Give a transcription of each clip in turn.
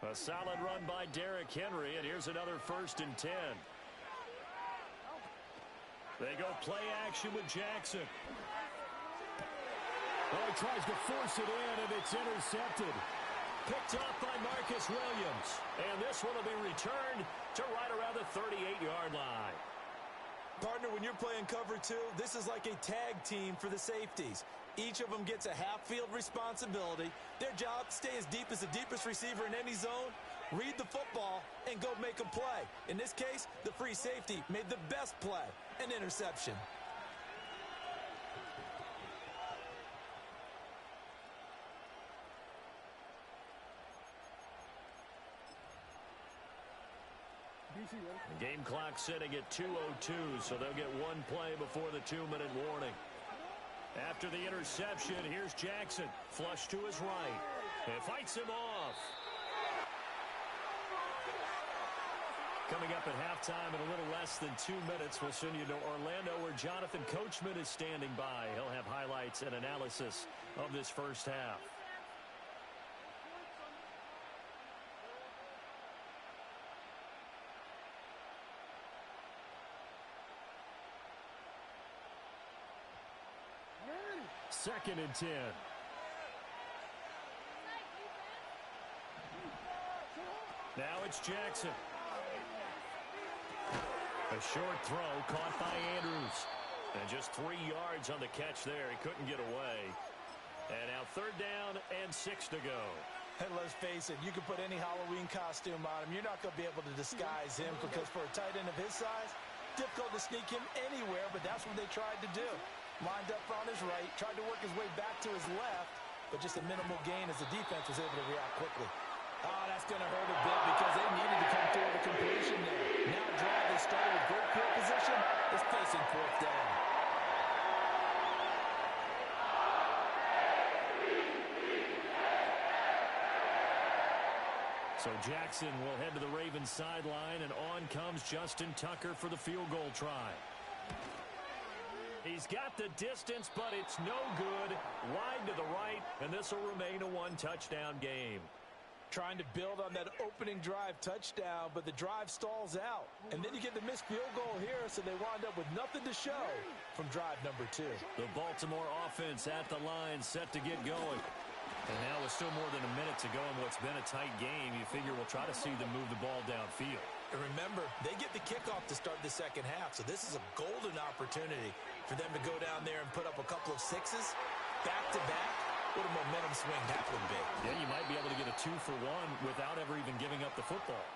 A solid run by Derrick Henry, and here's another 1st and 10. They go play action with Jackson. Oh, he tries to force it in, and it's intercepted. Picked off by Marcus Williams. And this one will be returned to right around the 38-yard line. Partner, when you're playing cover 2, this is like a tag team for the safeties. Each of them gets a half-field responsibility. Their job, stay as deep as the deepest receiver in any zone, read the football, and go make a play. In this case, the free safety made the best play, an interception. The game clock sitting at 2:02, so they'll get one play before the 2-minute warning. After the interception, here's Jackson. Flush to his right. And fights him off. Coming up at halftime in a little less than 2 minutes, we'll send you to Orlando where Jonathan Coachman is standing by. He'll have highlights and analysis of this first half. Second and 10. Now it's Jackson. A short throw caught by Andrews. And just 3 yards on the catch there. He couldn't get away. And now 3rd down and 6 to go. And let's face it, you can put any Halloween costume on him. You're not going to be able to disguise him because for a tight end of his size, difficult to sneak him anywhere, but that's what they tried to do. Lined up on his right, tried to work his way back to his left, but just a minimal gain as the defense was able to react quickly. Oh, that's going to hurt a bit because they needed to come through with a completion there. Now drive they started with great field position is facing 4th down. So Jackson will head to the Ravens sideline, and on comes Justin Tucker for the field goal try. He's got the distance, but it's no good. Wide to the right, and this will remain a 1-touchdown game. Trying to build on that opening drive touchdown, but the drive stalls out. And then you get the missed field goal here, so they wind up with nothing to show from drive number 2. The Baltimore offense at the line, set to get going. And now with still more than a minute to go in what's been a tight game, you figure we'll try to see them move the ball downfield. And remember, they get the kickoff to start the second half, so this is a golden opportunity for them to go down there and put up a couple of 6s back-to-back. What a momentum swing that would be. Yeah, you might be able to get a 2-for-1 without ever even giving up the football.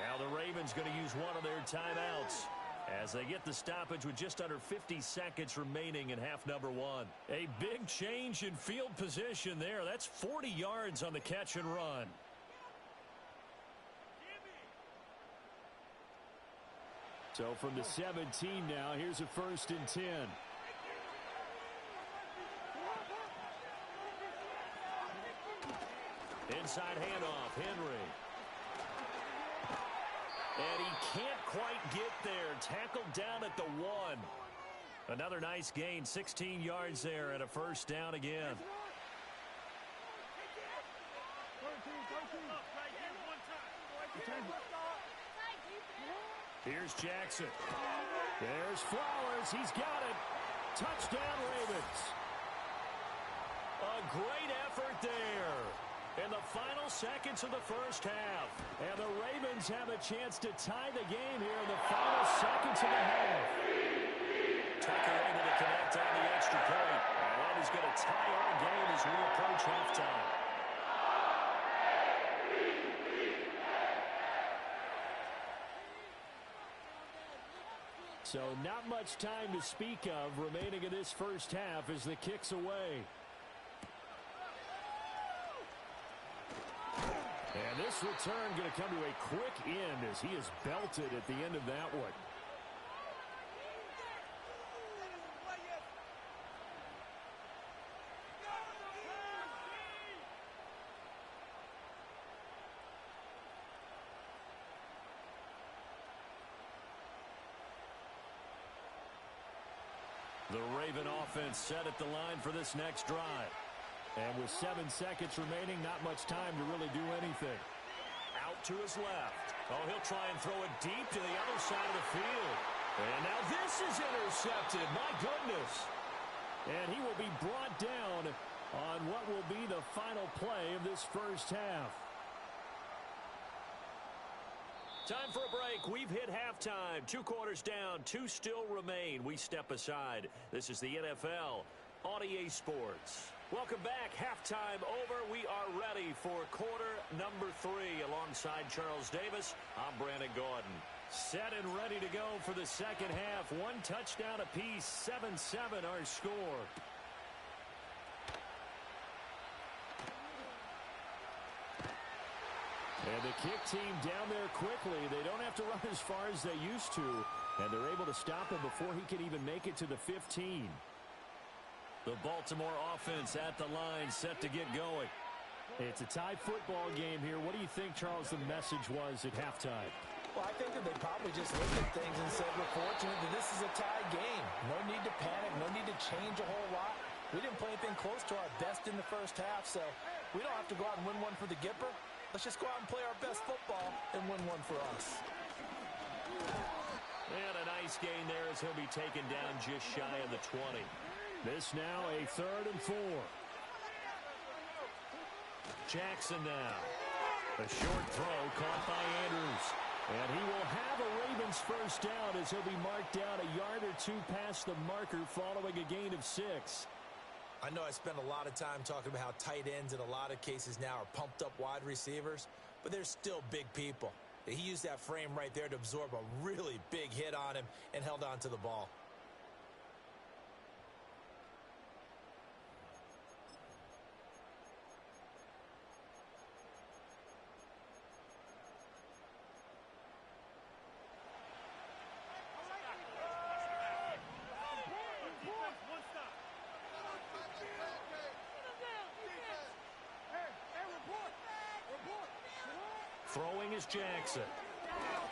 Now the Ravens going to use one of their timeouts as they get the stoppage with just under 50 seconds remaining in half number 1. A big change in field position there. That's 40 yards on the catch and run. So from the 17 now, here's a 1st and 10. Inside handoff, Henry. And he can't quite get there. Tackled down at the 1. Another nice gain, 16 yards there, and a 1st down again. Here's Jackson. There's Flowers. He's got it. Touchdown, Ravens. A great effort there in the final seconds of the first half. And the Ravens have a chance to tie the game here in the final seconds of the half. Tucker able to connect on the extra point. And that is going to tie our game as we approach halftime. So not much time to speak of remaining in this first half as the kick's away. And this return going to come to a quick end as he is belted at the end of that one. The Raven offense set at the line for this next drive. And with 7 seconds remaining, not much time to really do anything. Out to his left. Oh, he'll try and throw it deep to the other side of the field. And now this is intercepted. My goodness. And he will be brought down on what will be the final play of this first half. Time for a break. We've hit halftime. 2 quarters down. 2 still remain. We step aside. This is the NFL on EA Sports. Welcome back. Halftime over. We are ready for quarter number 3. Alongside Charles Davis, I'm Brandon Gordon. Set and ready to go for the second half. 1 touchdown apiece. 7-7 our score. And the kick team down there quickly. They don't have to run as far as they used to. And they're able to stop him before he can even make it to the 15. The Baltimore offense at the line, set to get going. It's a tie football game here. What do you think, Charles, the message was at halftime? Well, I think that they probably just looked at things and said, we're fortunate that this is a tie game. No need to panic. No need to change a whole lot. We didn't play anything close to our best in the first half, so we don't have to go out and win one for the Gipper. Let's just go out and play our best football and win one for us. And a nice gain there as he'll be taken down just shy of the 20. This now a 3rd and 4. Jackson now. A short throw caught by Andrews. And he will have a Ravens first down as he'll be marked down a yard or 2 past the marker following a gain of 6. I know I spend a lot of time talking about how tight ends in a lot of cases now are pumped up wide receivers, but they're still big people. He used that frame right there to absorb a really big hit on him and held on to the ball. Throwing is Jackson.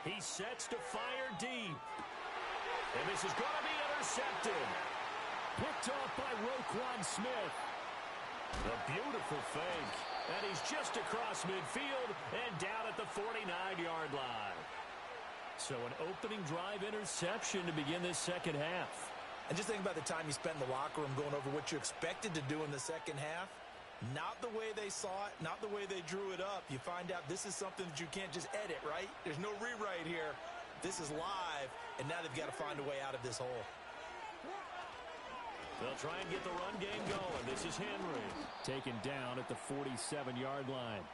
He sets to fire deep. And this is going to be intercepted. Picked off by Roquan Smith. The beautiful fake. And he's just across midfield and down at the 49-yard line. So an opening drive interception to begin this second half. And just think about the time you spend in the locker room going over what you expected to do in the second half. Not the way they saw it, not the way they drew it up. You find out this is something that you can't just edit, right? There's no rewrite here. This is live, and now they've got to find a way out of this hole. They'll try and get the run game going. This is Henry. Taken down at the 47-yard line.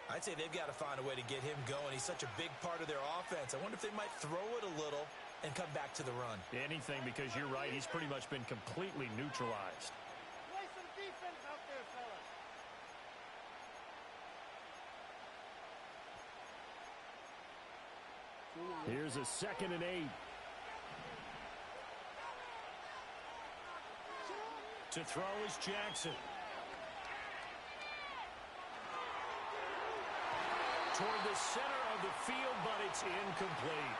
I'd say they've got to find a way to get him going. He's such a big part of their offense. I wonder if they might throw it a little and come back to the run. Anything, because you're right. He's pretty much been completely neutralized. Here's a 2nd and 8. To throw is Jackson. Toward the center of the field, but it's incomplete.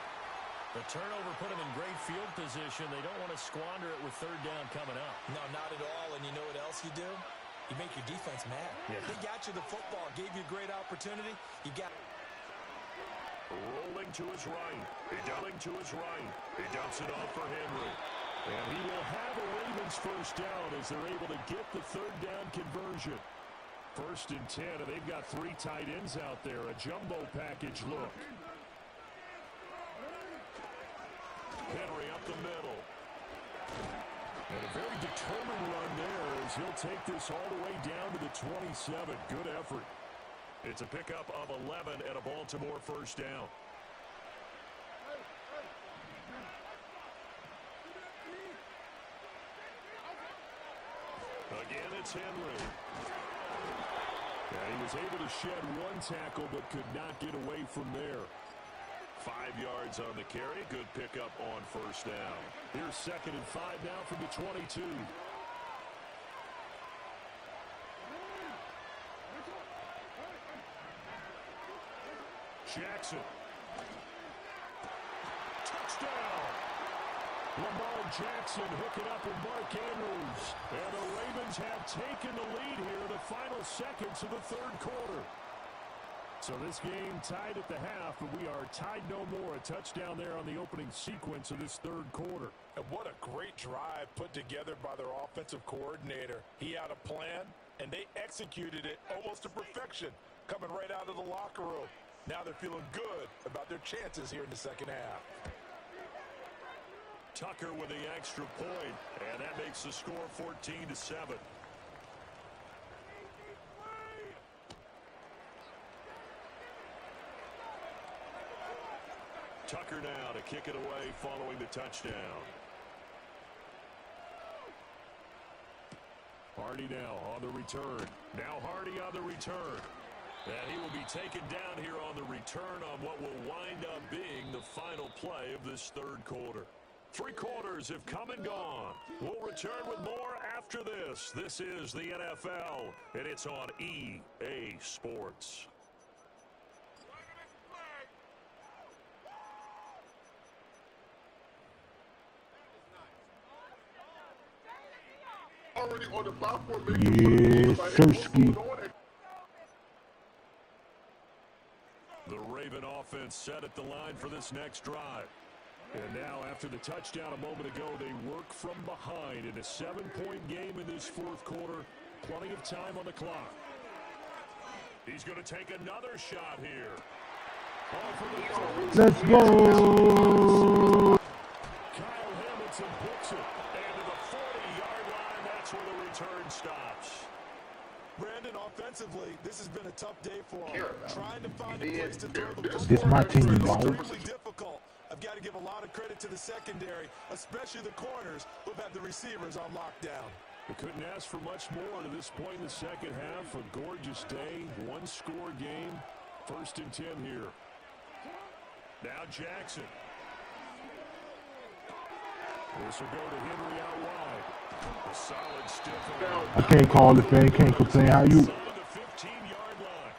The turnover put him in great field position. They don't want to squander it with 3rd down coming up. No, not at all. And you know what else you do? You make your defense mad. Yeah. They got you the football, gave you a great opportunity. You got rolling to his right. Doubling to his right. He dumps it off for Henry. And he will have a Ravens first down as they're able to get the 3rd down conversion. 1st and 10, and they've got 3 tight ends out there. A jumbo package look. Henry up the middle. And a very determined run there as he'll take this all the way down to the 27. Good effort. It's a pickup of 11 and a Baltimore first down. Again, it's Henry. Yeah, he was able to shed 1 tackle but could not get away from there. 5 yards on the carry. Good pickup on first down. Here's 2nd and 5 now from the 22. Jackson. Touchdown. Lamar Jackson hooking up with Mark Andrews. And the Ravens have taken the lead here in the final seconds of the third quarter. So this game tied at the half, but we are tied no more. A touchdown there on the opening sequence of this third quarter. And what a great drive put together by their offensive coordinator. He had a plan, and they executed it almost to perfection, coming right out of the locker room. Now they're feeling good about their chances here in the second half. Tucker with the extra point, and that makes the score 14-7. Tucker now to kick it away following the touchdown. Hardy now on the return. Now Hardy on the return. And he will be taken down here on the return on what will wind up being the final play of this third quarter. 3 quarters have come and gone. We'll return with more after this. This is the NFL, and it's on EA Sports. Already on the platform. Yes, Sirski. The Raven offense set at the line for this next drive. And now, after the touchdown a moment ago, they work from behind in a 7-point game in this fourth quarter. Plenty of time on the clock. He's going to take another shot here. Let's go. Kyle Hamilton picks it. And to the 40-yard line, that's where the return stops. Brandon, offensively, this has been a tough day for him. Trying to find a place to throw the ball. This my team, is dog. extremely difficult. I've got to give a lot of credit to the secondary, especially the corners who've had the receivers on lockdown. We couldn't ask for much more to this point in the second half. A gorgeous day, one-score game. 1st and 10 here. Now Jackson. This will go to Henry out wide. A solid stiff. I can't call it, man. Can't complain. How you? The 15-yard line.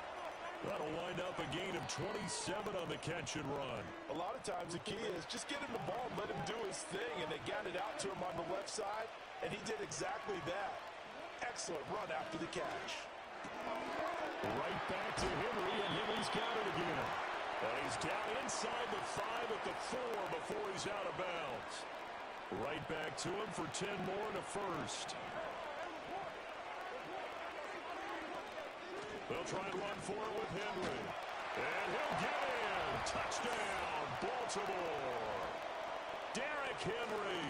That'll wind up a gain of 27 on the catch and run. A lot of times the key is just get him the ball and let him do his thing, and they got it out to him on the left side, and he did exactly that. Excellent run after the catch. Right back to Henry, and Henry's got it again. And he's down inside the 5 at the 4 before he's out of bounds. Right back to him for 10 more and a first. They'll try and run for it with Henry. And he'll get in. Touchdown, Baltimore. Derrick Henry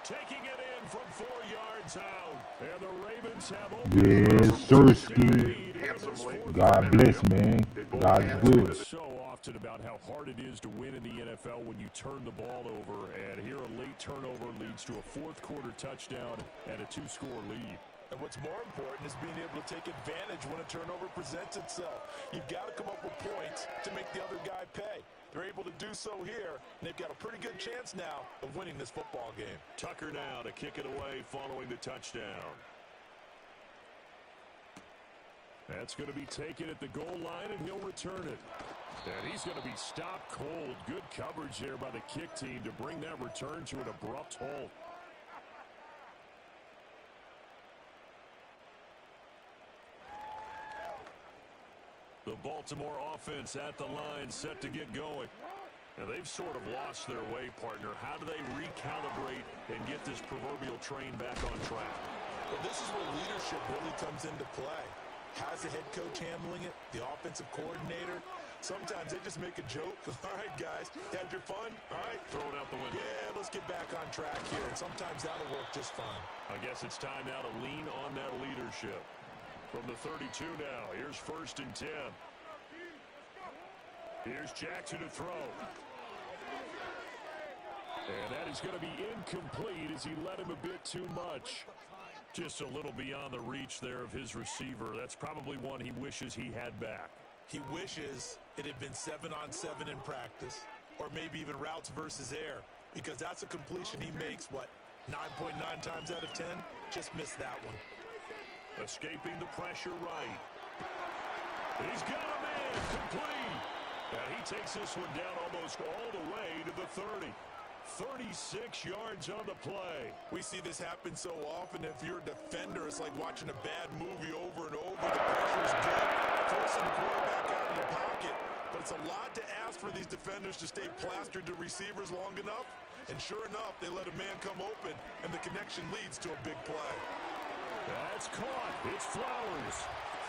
taking it in from 4 yards out. And the Ravens have Yes, Sirski. God bless, man. God's good. So often about how hard it is to win in the NFL when you turn the ball over. And here a late turnover leads to a fourth quarter touchdown and a 2-score lead. And what's more important is being able to take advantage when a turnover presents itself. You've got to come up with points to make the other guy pay. They're able to do so here, and they've got a pretty good chance now of winning this football game. Tucker now to kick it away following the touchdown. That's going to be taken at the goal line, and he'll return it. And he's going to be stopped cold. Good coverage there by the kick team to bring that return to an abrupt halt. The Baltimore offense at the line set to get going. Now they've sort of lost their way, partner. How do they recalibrate and get this proverbial train back on track? Well, this is where leadership really comes into play. How's the head coach handling it? The offensive coordinator? Sometimes they just make a joke. All right, guys, had your fun? All right. Throw it out the window. Yeah, let's get back on track here. And sometimes that'll work just fine. I guess it's time now to lean on that leadership. From the 32 now, here's 1st and 10. Here's Jackson to throw. And that is going to be incomplete as he led him a bit too much. Just a little beyond the reach there of his receiver. That's probably one he wishes he had back. He wishes it had been 7-on-7 in practice, or maybe even routes versus air, because that's a completion he makes, what, 9.9 times out of 10? Just missed that one. Escaping the pressure right. He's got him in, complete. And he takes this one down almost all the way to the 30. 36 yards on the play. We see this happen so often. If you're a defender, it's like watching a bad movie over and over. The pressure's good, forcing the quarterback out of the pocket. But it's a lot to ask for these defenders to stay plastered to receivers long enough. And sure enough, they let a man come open, and the connection leads to a big play. That's caught. It's Flowers.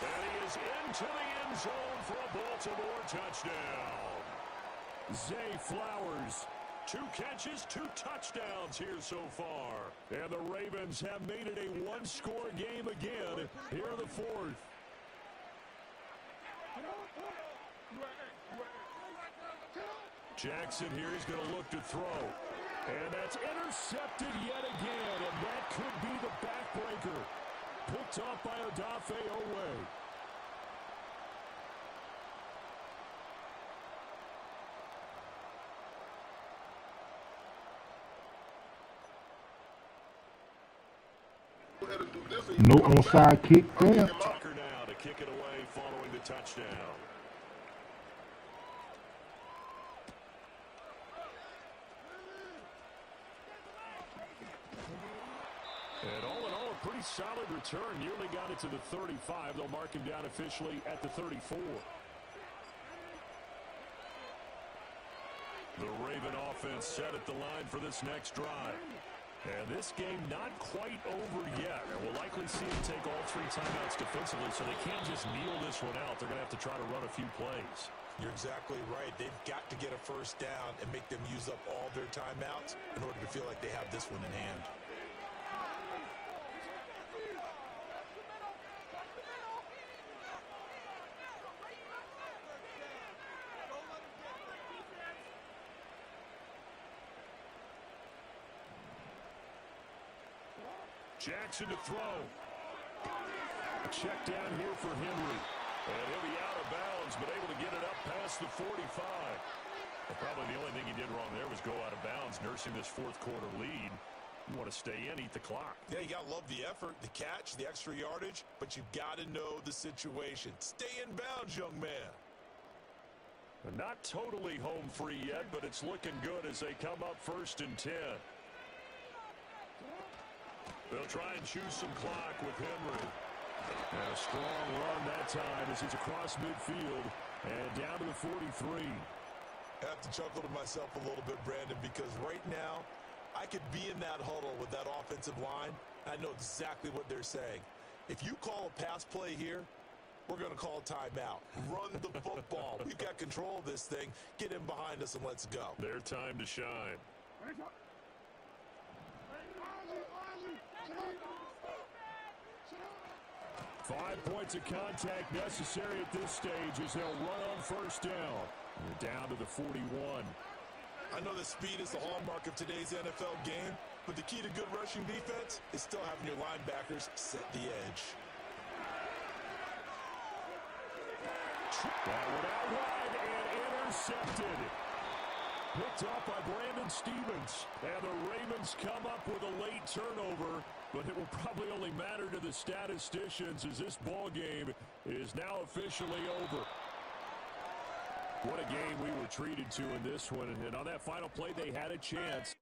And he is into the end zone for a Baltimore touchdown. Zay Flowers. 2 catches, 2 touchdowns here so far. And the Ravens have made it a one-score game again here in the 4th. Jackson here is going to look to throw. And that's intercepted yet again, and that could be the backbreaker. Picked off by Odafe Owe. No onside kick there. Tucker now to kick it away following the touchdown. And all in all, a pretty solid return. Nearly got it to the 35. They'll mark him down officially at the 34. The Raven offense set at the line for this next drive. And this game not quite over yet. And we'll likely see them take all 3 timeouts defensively, so they can't just kneel this one out. They're going to have to try to run a few plays. You're exactly right. They've got to get a first down and make them use up all their timeouts in order to feel like they have this one in hand. Jackson to throw. A check down here for Henry. And he'll be out of bounds, but able to get it up past the 45. Well, probably the only thing he did wrong there was go out of bounds, nursing this 4th quarter lead. You want to stay in, eat the clock. Yeah, you got to love the effort, the catch, the extra yardage, but you got to know the situation. Stay in bounds, young man. Not totally home free yet, but it's looking good as they come up 1st and 10. They'll try and choose some clock with Henry. And a strong run that time as he's across midfield and down to the 43. I have to chuckle to myself a little bit, Brandon, because right now I could be in that huddle with that offensive line. I know exactly what they're saying. If you call a pass play here, we're going to call a timeout. Run the football. We've got control of this thing. Get in behind us and let's go. Their time to shine. 5 points of contact necessary at this stage as they'll run on 1st down. They're down to the 41. I know that speed is the hallmark of today's NFL game, but the key to good rushing defense is still having your linebackers set the edge. That one out wide and intercepted. Picked off by Brandon Stevens. And the Ravens come up with a late turnover, but it will probably only matter to the statisticians as this ball game is now officially over. What a game we were treated to in this one. And on that final play, they had a chance.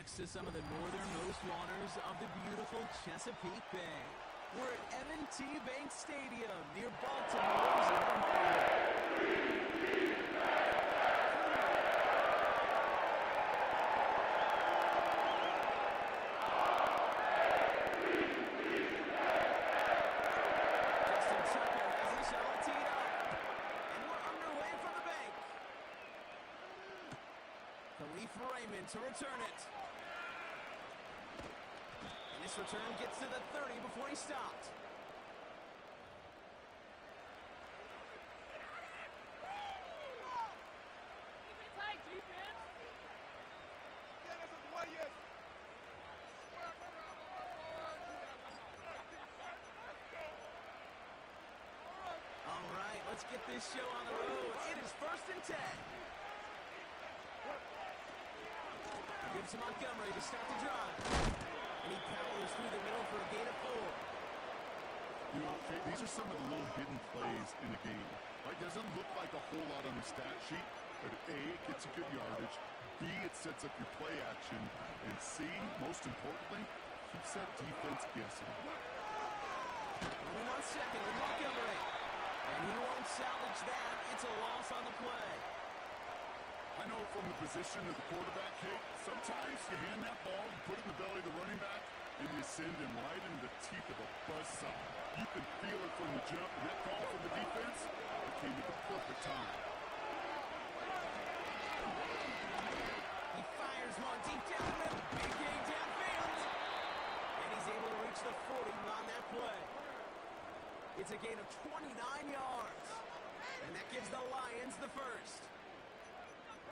next to some of the northernmost waters of the beautiful Chesapeake Bay. We're at M&T Bank Stadium near Baltimore's airport. To return it. And this return gets to the 30 before he stopped. All right, let's get this show on the road. It is 1st and 10. Gives to Montgomery to start the drive. And he powers through the middle for a gain of 4. You know, these are some of the little hidden plays in the game. It doesn't look like a whole lot on the stat sheet, but A, it gets you good yardage, B, it sets up your play action, and C, most importantly, keeps that defense guessing. Only 1 second with Montgomery. And he won't salvage that. It's a loss on the play. I know from the position of the quarterback, Kate, sometimes you hand that ball, you put it in the belly of the running back, and you send him right into the teeth of a buzzsaw. You can feel it from the jump, and that call from the defense, it came at the perfect time. He fires one deep down the middle. Big gain downfield. And he's able to reach the 40 on that play. It's a gain of 29 yards. And that gives the Lions the first.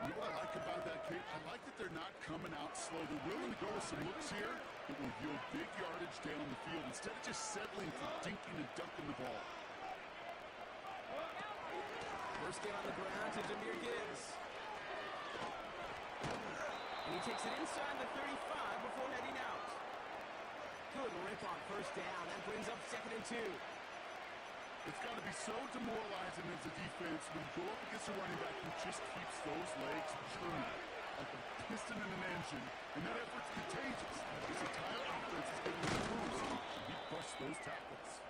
You know what I like about that, Kate? I like that they're not coming out slow. They're willing to go with some looks here that will yield big yardage down the field instead of just settling for dinking and dunking the ball. First down on the ground to Jahmyr Gibbs. And he takes it inside the 35 before heading out. Good rip on first down. That brings up 2nd and 2. It's got to be so demoralizing as a defense when you go up against a running back who just keeps those legs churning like a piston in an engine, and that effort's contagious. This entire offense is getting the boost, and he busts those tackles.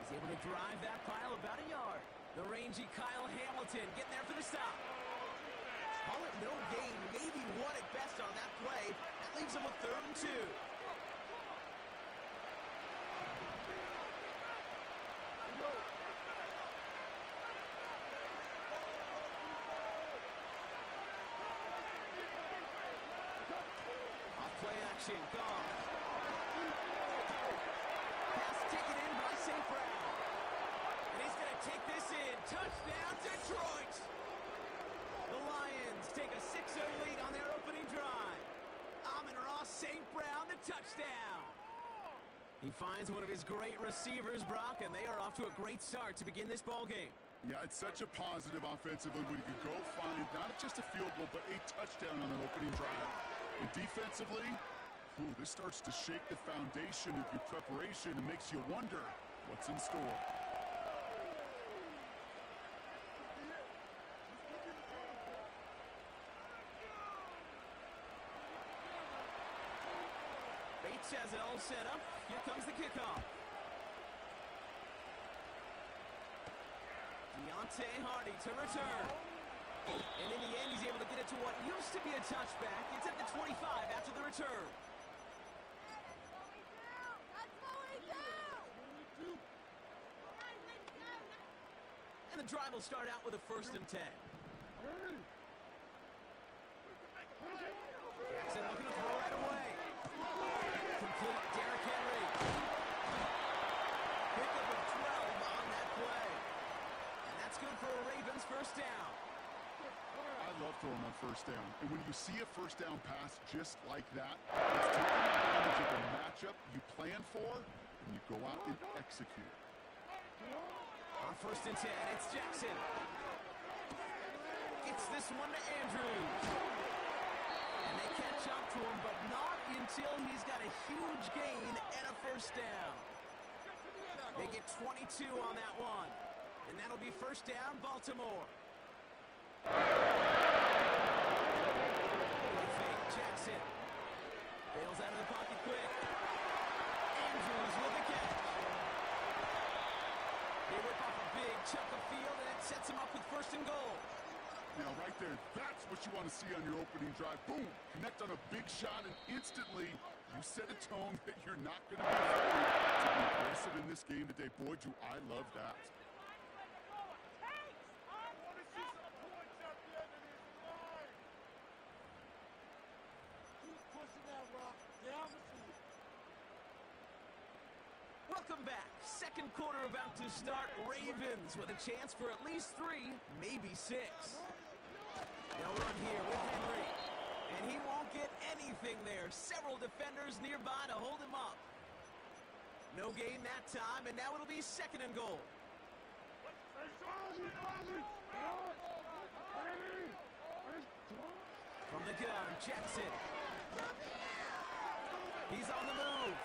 He's able to drive that pile about a yard. The rangy Kyle Hamilton getting there for the stop. Call it no gain, maybe 1 at best on that play. That leaves him with 3rd and 2. Gone. Pass taken in by St. Brown. And he's going to take this in. Touchdown, Detroit! The Lions take a 6-0 lead on their opening drive. Amon-Ra St. Brown, the touchdown. He finds one of his great receivers, Brock, and they are off to a great start to begin this ballgame. Yeah, it's such a positive offensively when you can go find not just a field goal, but a touchdown on an opening drive. And defensively, this starts to shake the foundation of your preparation and makes you wonder what's in store. Bates has it all set up. Here comes the kickoff. Deontay Hardy to return. And in the end, he's able to get it to what used to be a touchback. It's at the 25 after the return. And the drive will start out with a 1st and 10. Jackson looking to throw right away. Complete Derrick Henry. Pick up of 12 on that play. And that's good for a Ravens 1st down. I love throwing on 1st down. And when you see a 1st down pass just like that, it's taking advantage of the matchup you plan for, and you go out and execute. On 1st and 10, it's Jackson. Gets this one to Andrews. And they catch up to him, but not until he's got a huge gain and a 1st down. They get 22 on that one. And that'll be 1st down, Baltimore. Jackson. sets him up with first and goal. Now, right there, that's what you want to see on your opening drive. Boom! Connect on a big shot, and instantly you set a tone that you're not going to be afraid to be aggressive in this game today. Boy, do I love that. Welcome back. Second quarter about to start. Ravens with a chance for at least 3, maybe 6. They'll run here with Henry. And he won't get anything there. Several defenders nearby to hold him up. No gain that time, and now it'll be second and goal. From the gun, Jackson. He's on the move.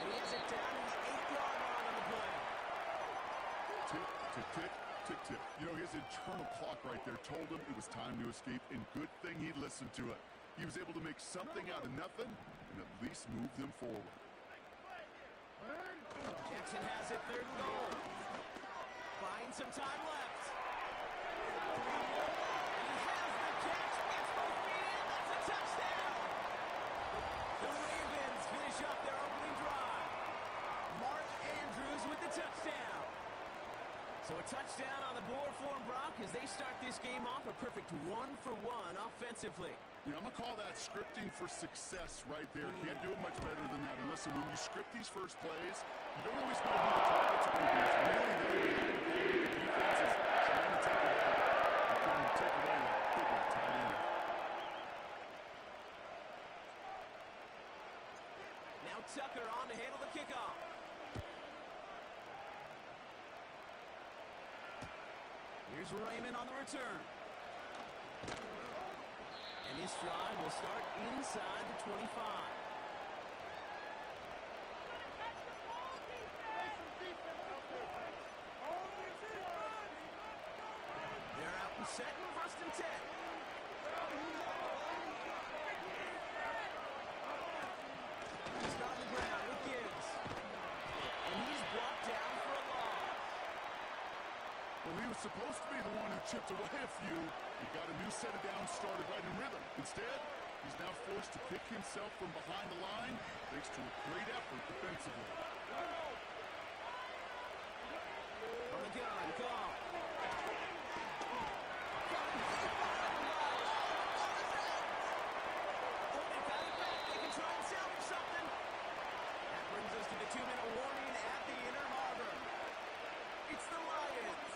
And he has it down in the 8-yard line on the play. Tick, tick, tick, tick, tick. You know, his internal clock right there told him it was time to escape, and good thing he listened to it. He was able to make something out of nothing and at least move them forward. Jackson has it, third and goal. Finds some time left. And he has the catch, gets both feet in, that's a touchdown! The Ravens finish up their opening drive. Mark Andrews with the touchdown. So a touchdown on the board for him, Brock, as they start this game off a perfect 1-for-1 offensively. Yeah, I'm going to call that scripting for success right there. Can't do it much better than that. And listen, when you script these first plays, you don't always know who the targets are going to be. It's really the defense is trying to take it out. They're trying to take away that big one tight end. Now Tucker on to handle the kickoff. Here's Raymond on the return. And this drive will start inside the 25. They're out and set, first and 10. Just on the ground with Gibbs. And he's brought down for a loss. Well, he was supposed to be the one who chipped away a few. He got a new set of downs started right in rhythm. Instead, he's now forced to pick himself from behind the line thanks to a great effort defensively. From the gun, call. Oh, they got it back. They can try and salvage something. That brings us to the 2-minute warning at the inner harbor. It's the Lions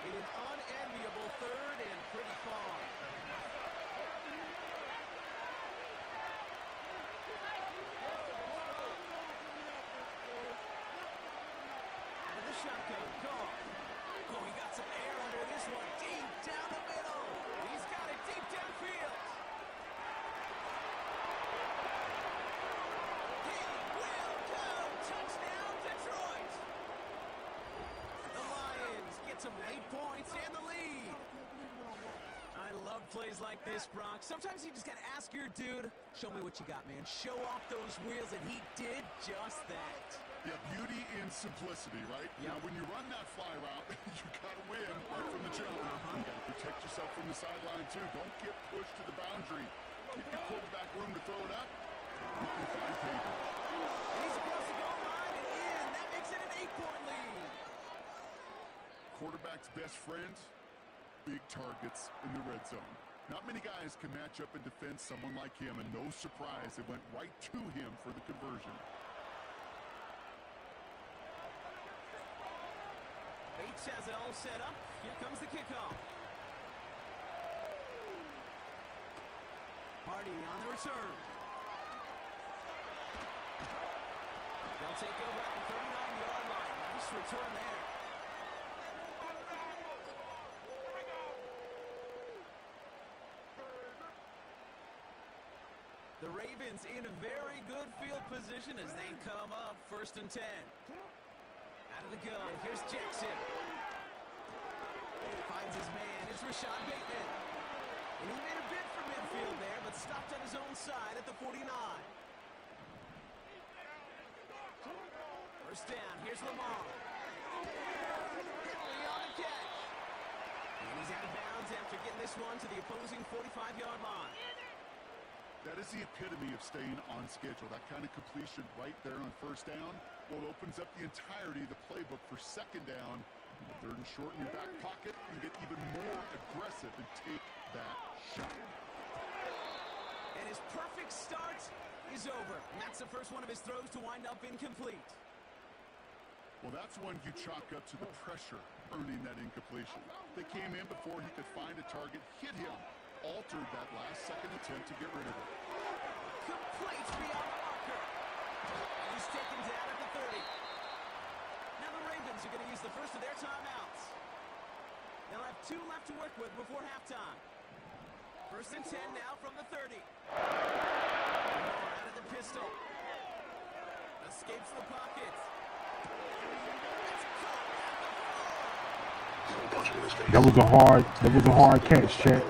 in an unenviable third and pretty far. Out of the shotgun, call. Oh, he got some air under this one. Deep down the middle. He's got it deep downfield. He will go. Touchdown, Detroit. The Lions get some late points and the lead. I love plays like this, Brock. Sometimes you just got to ask your dude, show me what you got, man. Show off those wheels, and he did just that. Yeah, beauty in simplicity, right? Yep. Now, when you run that fly route, you got to win right from the jump. You got to protect yourself from the sideline, too. Don't get pushed to the boundary. Give your quarterback room to throw it up. You can find paper. And he's across the goal line and in. That makes it an 8-point lead. Quarterback's best friend, big targets in the red zone. Not many guys can match up and defend someone like him, and no surprise, it went right to him for the conversion. Bates has it all set up. Here comes the kickoff. Hardy on the return. They'll take over at the 39-yard line. Nice return there. The Ravens in a very good field position as they come up first and 10. Out of the gun, here's Jackson. Finds his man, it's Rashad Bateman. And he made a bid for midfield there, but stopped on his own side at the 49. First down, here's Lamar. Italy on the catch. And he's out of bounds after getting this one to the opposing 45-yard line. That is the epitome of staying on schedule. That kind of completion right there on first down, well, it opens up the entirety of the playbook for second down. Third and short in your back pocket, you get even more aggressive and take that shot. And his perfect start is over. And that's the first one of his throws to wind up incomplete. Well, that's one you chalk up to the pressure earning that incompletion. They came in before he could find a target, hit him, altered that last-second attempt to get rid of it. Complete beyond the marker. And he's taken down at the 30. Now the Ravens are going to use the first of their timeouts. They'll have 2 left to work with before halftime. First and 10 now from the 30. Out of the pistol. Escapes the pocket. That was a hard catch, Chet.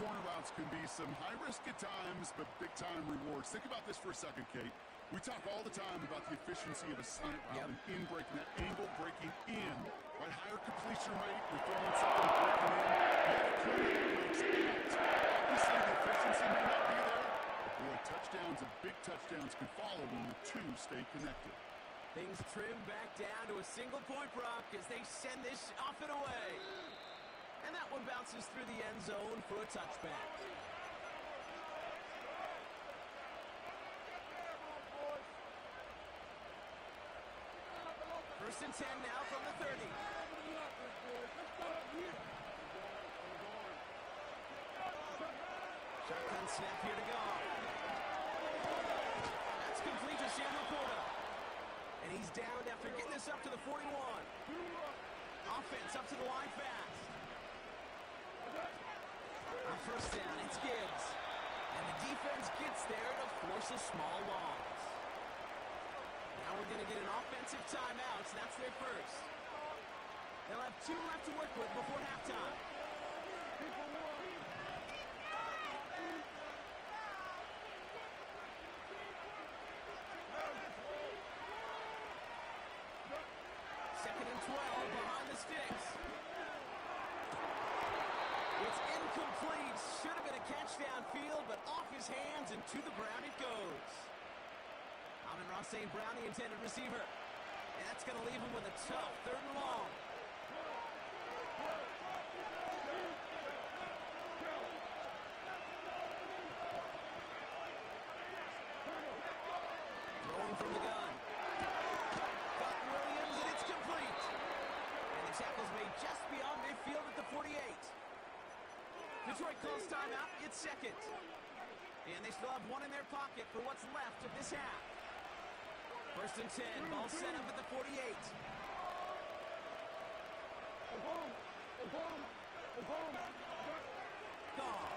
Corner routes can be some high risk at times, but big time rewards. Think about this for a second, Kate. We talk all the time about the efficiency of a slant route and in breaking, that angle breaking in, right? Higher completion rate, you're throwing something breaking in, breaks out. Obviously, the efficiency may not be there, but boy, touchdowns and big touchdowns can follow when the two stay connected. Things trim back down to a single point, Brock, as they send this off and away. And that one bounces through the end zone for a touchback. First and 10 now from the 30. Shotgun snap here to go. That's complete to Sam Laporta. And he's downed after getting this up to the 41. Offense up to the line fast. On first down, it's Gibbs. And the defense gets there to force a small loss. Now we're going to get an offensive timeout, so that's their first. They'll have 2 left to work with before halftime. Second and 12 behind the sticks. It's incomplete. Should have been a catch downfield, but off his hands and to the ground it goes. Amon-Ra St. Brown, the intended receiver. And that's going to leave him with a tough 3rd and long. Throwing from the gun. Got Williams, and it's complete. And the tackle's made just beyond midfield at the 48. Detroit calls timeout. It's second. And they still have 1 in their pocket for what's left of this half. First and 10. Ball set up at the 48. Gone.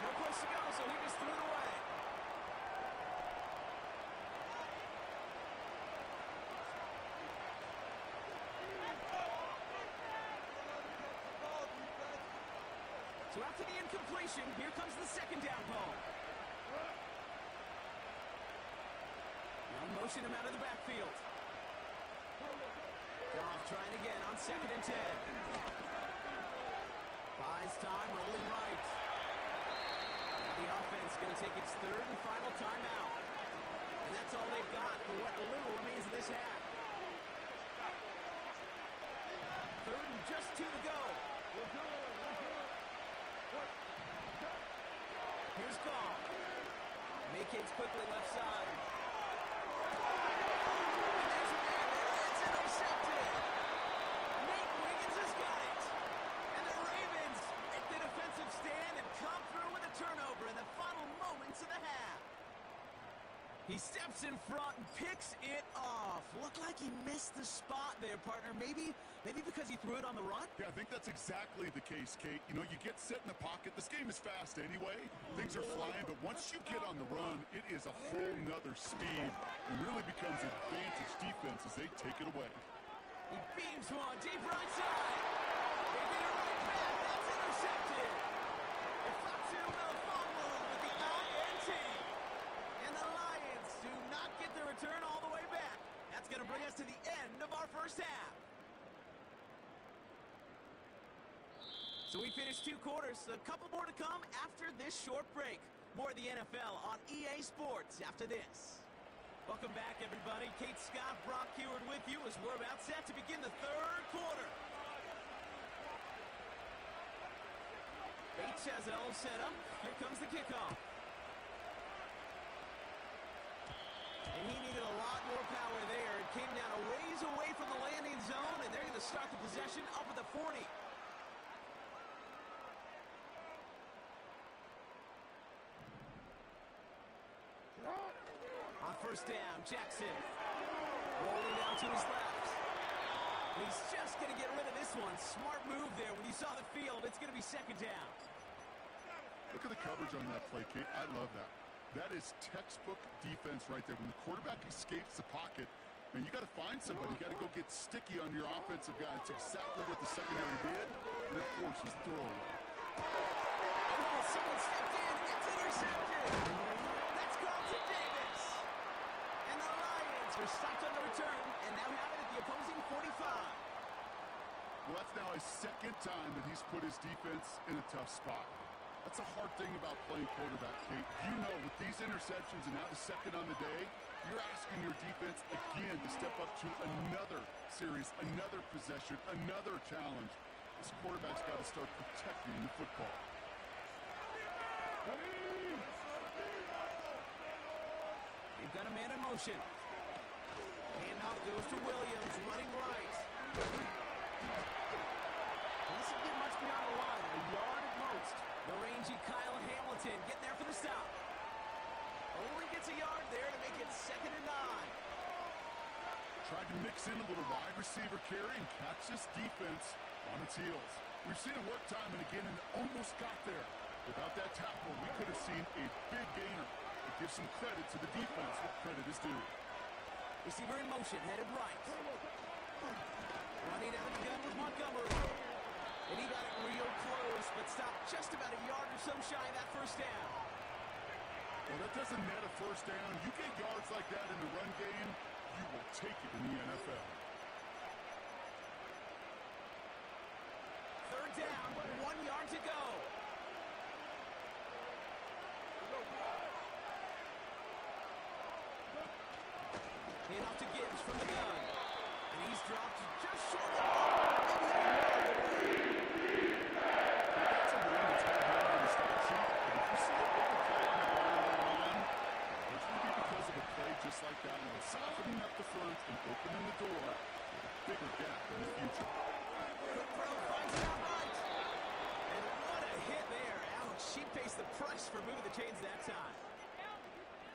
No place to go, so he just threw it away. So after the incompletion, here comes the second down call. Now motion him out of the backfield. Goff trying again on second and 10. Buys time, rolling right. Now the offense going to take its 3rd and final timeout. And that's all they've got for what little remains of this half. 3rd and just 2 to go. Here's Goff. Vacates quickly left side. And there's a man there. It's intercepted. Nate Wiggins has got it. And the Ravens make the defensive stand and come through with a turnover in the final moments of the half. He steps in front and picks it off. Looked like he missed the spot there, partner. Maybe because he threw it on the run? Yeah, I think that's exactly the case, Kate. You know, you get set in the pocket. This game is fast anyway. Things are flying, but once you get on the run, it is a whole nother speed. It really becomes advantage defense as they take it away. He beams one deep right side. They get it right back. That's intercepted. Ifatu will fumble with the eye-end touching. And the Lions do not get the return all the way back. That's going to bring us to the end of our first half. So we finished 2 quarters. A couple more to come after this short break. More of the NFL on EA Sports after this. Welcome back, everybody. Kate Scott, Brock Heward with you as we're about set to begin the 3rd quarter. Bates has it all set up. Here comes the kickoff. And he needed a lot more power there. It came down a ways away from the landing zone, and they're going to start the possession up at the 40. On first down, Jackson rolling down to his left. He's just going to get rid of this one. Smart move there. When you saw the field, it's going to be 2nd down. Look at the coverage on that play, Kate. I love that. That is textbook defense right there. When the quarterback escapes the pocket, man, you got to find somebody. You got to go get sticky on your offensive guy. It's exactly what the secondary did, and it forces throwaway. Oh, someone stepped in. It's intercepted. That's called to Davis. And the Lions are stopped on the return and now have it at the opposing 45. Well, that's now his 2nd time that he's put his defense in a tough spot. That's a hard thing about playing quarterback, Kate. You know, with these interceptions and now the 2nd on the day, you're asking your defense again to step up to another series, another possession, another challenge. This quarterback's got to start protecting the football. They've got a man in motion. Handoff goes to Williams, running right. Doesn't get much beyond the line, a yard at most. The rangy Kyle Hamilton getting there for the stop. Only gets a yard there to make it 2nd and 9. Tried to mix in a little wide receiver carry and catch this defense on its heels. We've seen it work time and again and almost got there. Without that tackle, we could have seen a big gainer. But give some credit to the defense what credit is due. Receiver in motion, headed right. Running out of the gun with Montgomery. And he got it real close, but stopped just about a yard or so shy of that 1st down. Well, that doesn't net a 1st down. You get yards like that in the run game, you will take it in the NFL. 3rd down, 1 yard to go. Hand off to Gibbs from the gun. And he's dropped just short of the ball. That's a run that's hard on the stat sheet, but if you see a bigger play on the line, it's going to be because of a play just like that one, softening up the front and opening the door for a bigger gap in the future. Quick throw finds it out right. And what a hit there. Ouch, she pays the price for moving the chains that time.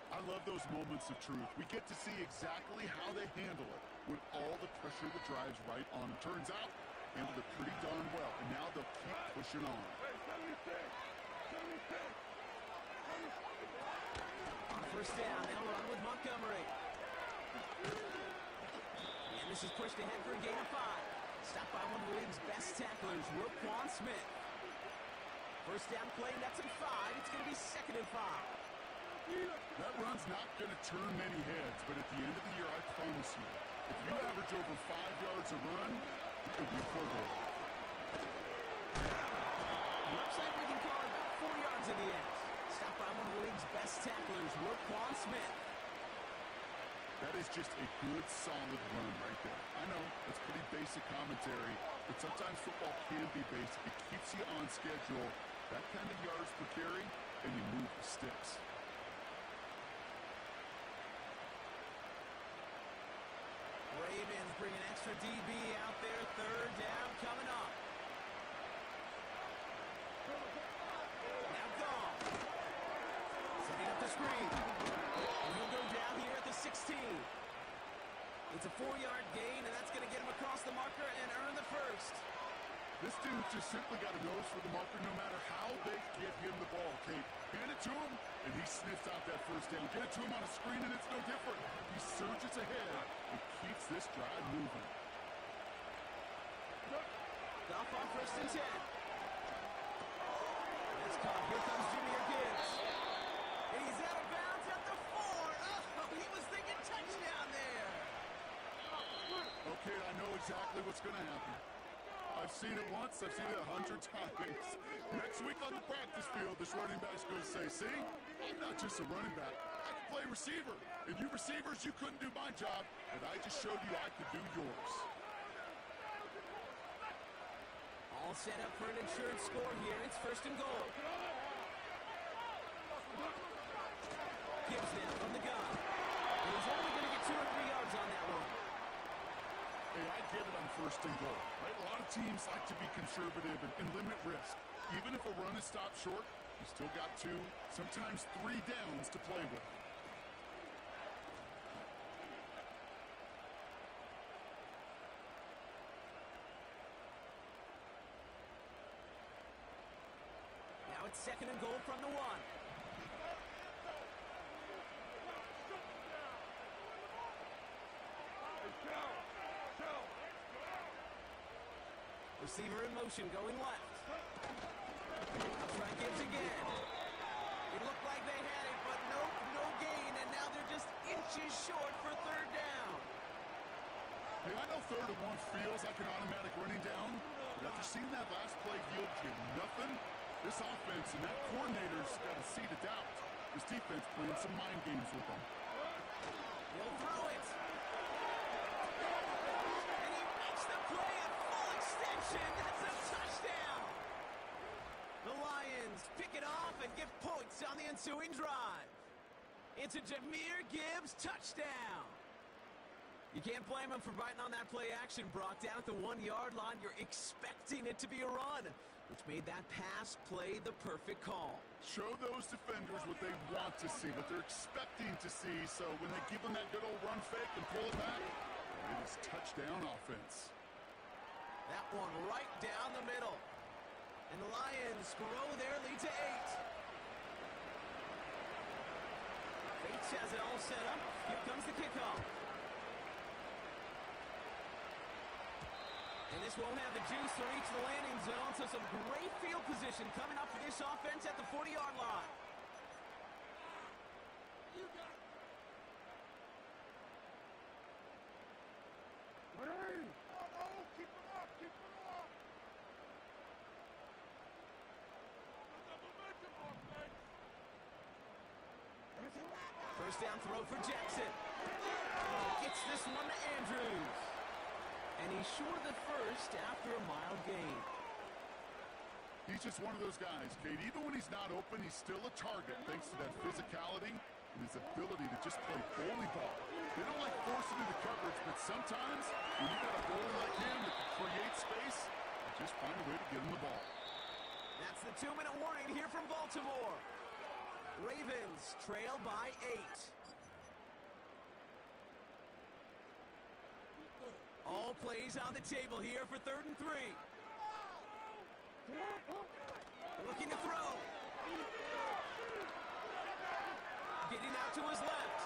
I love those moments of truth. We get to see exactly how they handle it with all the pressure that drives right on them. Turns out, handled it pretty darn well, and now they'll keep pushing on. On 1st down, they'll run with Montgomery. And this is pushed ahead for a gain of 5. Stopped by one of the league's best tacklers, Roquan Smith. 1st down play, that's at 5. It's going to be 2nd and 5. That run's not going to turn many heads, but at the end of the year, I promise you, if you average over 5 yards a run, it could be a Pro Bowl. Looks like we can call it about 4 yards in the end. Stopped by one of the league's best tacklers, Roquan Smith. That is just a good, solid run right there. I know, it's pretty basic commentary, but sometimes football can be basic. It keeps you on schedule. That kind of yards per carry, and you move the sticks. Ravens bring an extra DB out there. 3rd down coming up. Now gone. Setting up the screen. And he'll go down here at the 16. It's a 4-yard gain, and that's going to get him across the marker and earn the 1st. This dude just simply got a nose for the marker no matter how they get him the ball, Kate. Hand it to him, and he sniffs out that 1st down. Get it to him on a screen, and it's no different. He surges ahead and keeps this drive moving. Off on 1st and 10. That's caught. Here comes Jahmyr Gibbs. And he's exactly what's going to happen. I've seen it once, I've seen it 100 times. Next week on the practice field, this running back's going to say, see, I'm not just a running back, I can play receiver. And you receivers, you couldn't do my job, and I just showed you I could do yours. All set up for an insurance score here. It's first and goal. Gibbs now from the gun. And he's only going to get 2 or 3 yards on that one. Hey, I get it on first and goal, right? A lot of teams like to be conservative and limit risk. Even if a run is stopped short, you still got 2, sometimes 3 downs to play with. Now it's second and goal from the 1. Receiver in motion, going left. Try Gibbs again. It looked like they had it, but nope, no gain, and now they're just inches short for third down. Hey, I know 3rd and 1 feels like an automatic running down, but after seeing that last play yield you nothing, this offense and that coordinator's got a seed of doubt. This defense playing some mind games with them. He'll throw it. And he makes the play at full extension. That's a touchdown. The Lions pick it off and get points on the ensuing drive. It's a Jahmyr Gibbs touchdown. You can't blame him for biting on that play action, Brock. Down at the 1-yard line, you're expecting it to be a run, which made that pass play the perfect call. Show those defenders what they want to see, what they're expecting to see, so when they give them that good old run fake and pull it back, it is touchdown offense. That one right down the middle. And the Lions grow their lead to 8. Bates has it all set up. Here comes the kickoff. And this won't have the juice to reach the landing zone, so some great field position coming up for this offense at the 40-yard line. First down throw for Jackson. Gets this one to Andrews. And he's short of the first after a mild gain. He's just one of those guys, Kate. Even when he's not open, he's still a target thanks to that physicality and his ability to just play bully ball. They don't like forcing into coverage, but sometimes when you got a bowler like him that can create space, you just find a way to get him the ball. That's the 2-minute warning here from Baltimore. Ravens trail by 8. All plays on the table here for 3rd and 3. Looking to throw. Getting out to his left.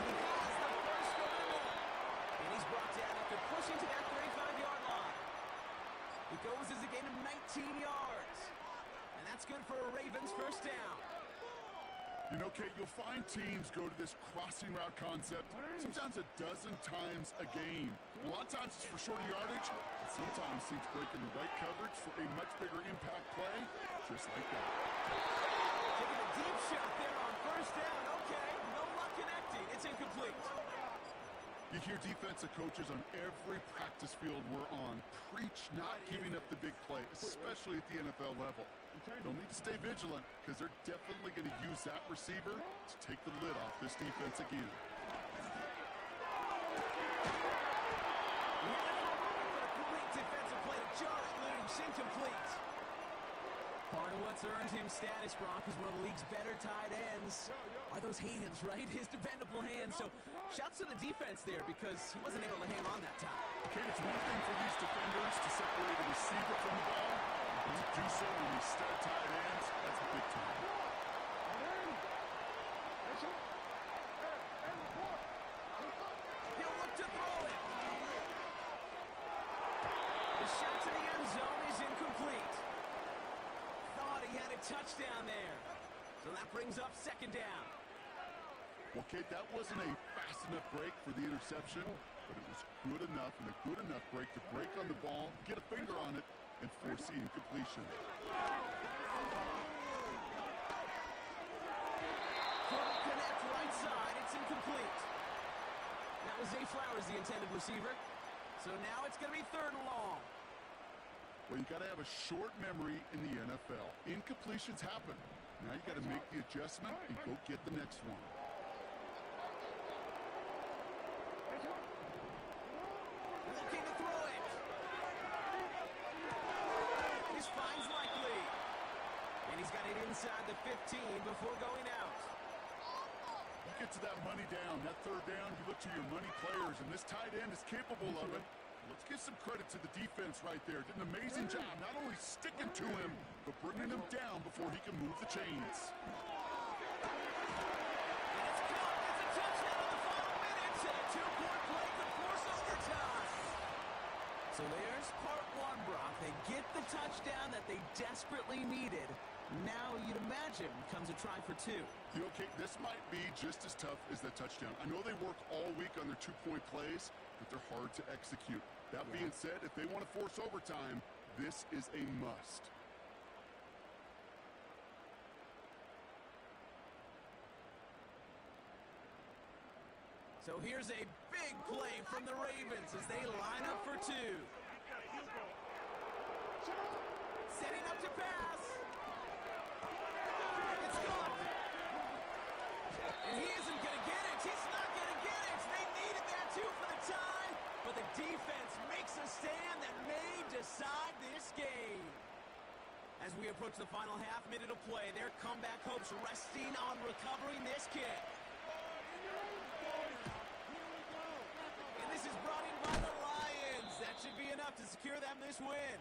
He has the first go to the middle. And he's brought down after pushing to that 35-yard line. It goes as a gain of 19 yards. And that's good for a Ravens first down. You know, Kate, you'll find teams go to this crossing route concept sometimes a dozen times a game. A lot of times it's for shorter yardage, and sometimes teams breaking the right coverage for a much bigger impact play, just like that. Taking a deep shot there on first down. Okay, no luck connecting. It's incomplete. You hear defensive coaches on every practice field we're on preach not giving up the big play, especially at the NFL level. They'll need to stay vigilant because they're definitely going to use that receiver to take the lid off this defense again. Great defensive play to jar it loose, incomplete. Part of what's earned him status, Brock, is one of the league's better tight ends. Are those hands, right? His dependable hands. So shouts to the defense there because he wasn't able to hang on that time. Okay, it's one thing for these defenders to separate a receiver from the ball, but to do so when these stud tight ends, that's a big time. He'll look to throw it. The shot to the end zone is incomplete. Thought he had a touchdown there. So that brings up second down. Well, Kate, that wasn't a fast enough break for the interception, but it was good enough and a good enough break to break on the ball, get a finger on it, and force the incompletion. Couldn't connect right side. It's incomplete. That was Zay Flowers, the intended receiver. So now it's going to be 3rd and long. Well, you got to have a short memory in the NFL. Incompletions happen. Now you got to make the adjustment and go get the next one. Looking to throw it. His fine's likely. And he's got it inside the 15 before going out. You get to that money down, that 3rd down, you look to your money players, and this tight end is capable of it. Let's give some credit to the defense right there. Did an amazing job not only sticking to him, but bringing him down before he can move the chains. And it's caught. It's a touchdown in the final minutes, and a 2-point play could force overtime. So there's part 1, Brock. They get the touchdown that they desperately needed. Now, you'd imagine, comes a try for 2. You know, Kate, this might be just as tough as that touchdown. I know they work all week on their 2-point plays, but they're hard to execute. That being said, if they want to force overtime, this is a must. So here's a big play from the Ravens as they line up for 2. Setting up to pass. It's gone. And he isn't going to get it. He's not going to get it. They needed that too for the tie. But the defense makes a stand that may decide this game. As we approach the final half minute of play, their comeback hopes resting on recovering this kick. And this is brought in by the Lions. That should be enough to secure them this win.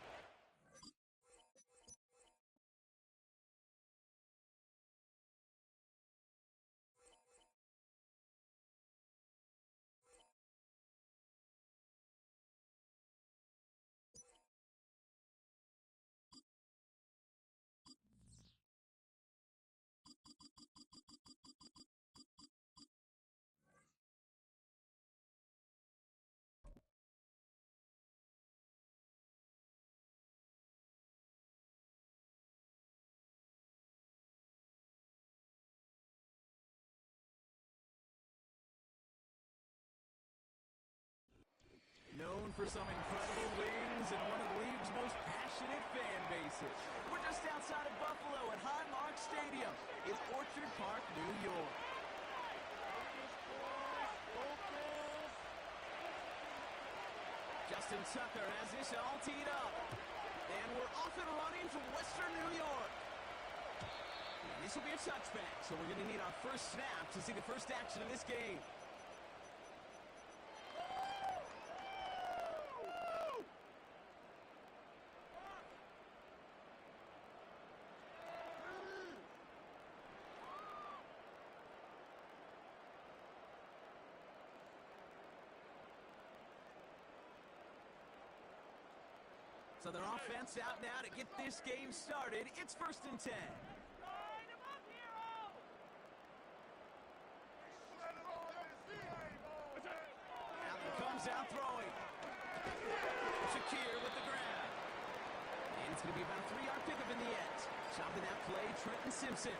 Known for some incredible wings and one of the league's most passionate fan bases. We're just outside of Buffalo at Highmark Stadium in Orchard Park, New York. Justin Tucker has this all teed up. And we're off and running from Western New York. And this will be a touchback, so we're going to need our first snap to see the first action of this game. So their offense out now to get this game started. It's 1st and 10. Allen comes out throwing. Shakir with the grab. And it's going to be about a 3-yard pickup in the end. Chopping that play, Trenton Simpson.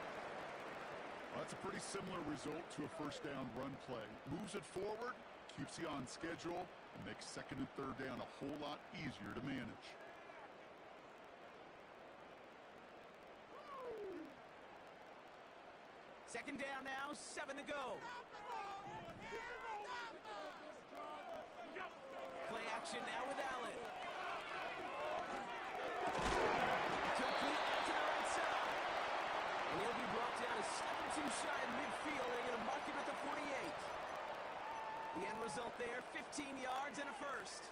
Well, that's a pretty similar result to a 1st down run play. Moves it forward, keeps you on schedule, and makes 2nd and 3rd down a whole lot easier to manage. Second down now, 7 to go. Play action now with Allen. Complete to the right side. And he'll be brought down a step or 2 shy of midfield. They're going to mark him at the 48. The end result there, 15 yards and a first.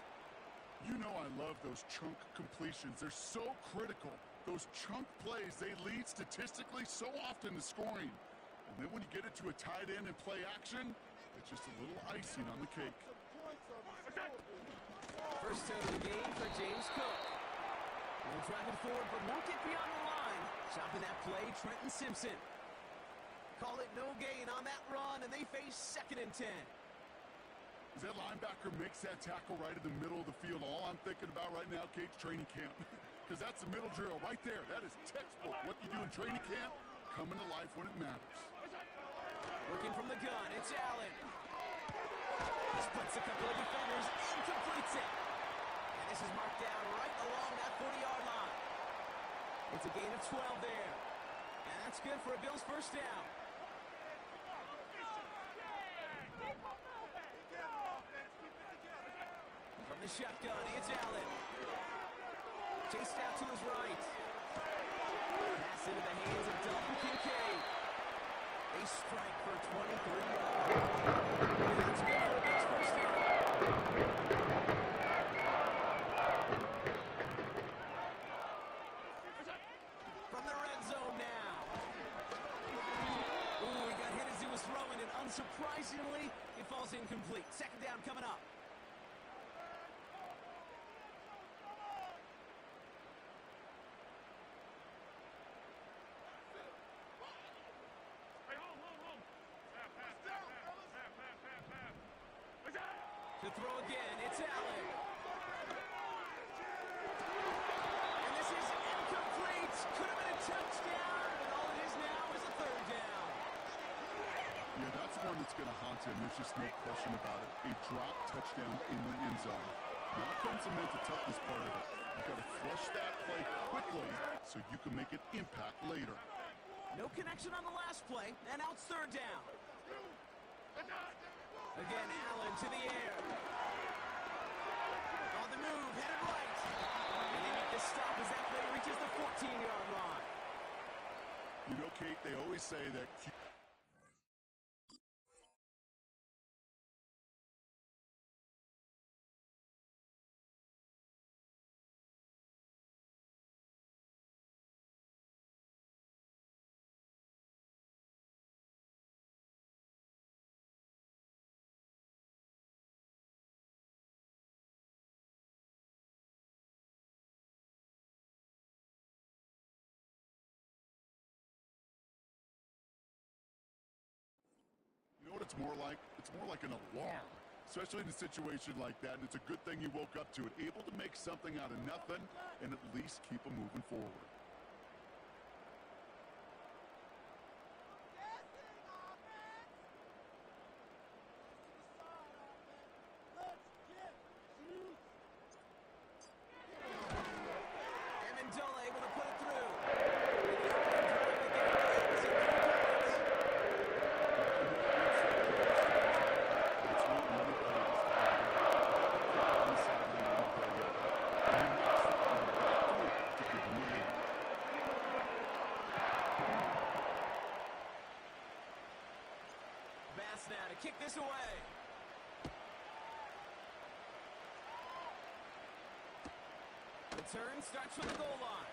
You know I love those chunk completions. They're so critical. Those chunk plays, they lead statistically so often to scoring. And then when you get it to a tight end and play action, it's just a little icing on the cake. First toe of the game for James Cook. He'll drive it forward, but won't get beyond the line. Chopping that play, Trenton Simpson. call it no gain on that run, and they face 2nd and 10. As that linebacker makes that tackle right in the middle of the field, all I'm thinking about right now, Kate's training camp. Because that's the middle drill right there. That is textbook. What you do in training camp, coming to life when it matters. Working from the gun, it's Allen. Splits a couple of defenders, incompletes it. And this is marked down right along that 40-yard line. It's a gain of 12 there. And that's good for a Bills first down. From the shotgun, it's Allen. Chased out to his right. Pass into the hands of Dalton Kincaid. A strike for 23 yards. That's good for a Bills first down. From the red zone now. Ooh, he got hit as he was throwing, and unsurprisingly, it falls incomplete. 2nd down coming up. To throw again, it's Allen. And this is incomplete. Could have been a touchdown, but all it is now is a 3rd down. Yeah, that's one that's going to haunt him. There's just no question about it. A drop touchdown in the end zone. Now comes the mental toughness part of it. You've got to flush that play quickly so you can make an impact later. No connection on the last play, and now it's 3rd down. Again, Allen to the air. On the move, headed right. And they make the stop as that play reaches the 14-yard line. You know, Kate, they always say that... You know what it's more like? It's more like an alarm, especially in a situation like that, and it's a good thing you woke up to it, able to make something out of nothing and at least keep them moving forward. Amendola able to put it through. Bass now to kick this away. The turn starts from the goal line.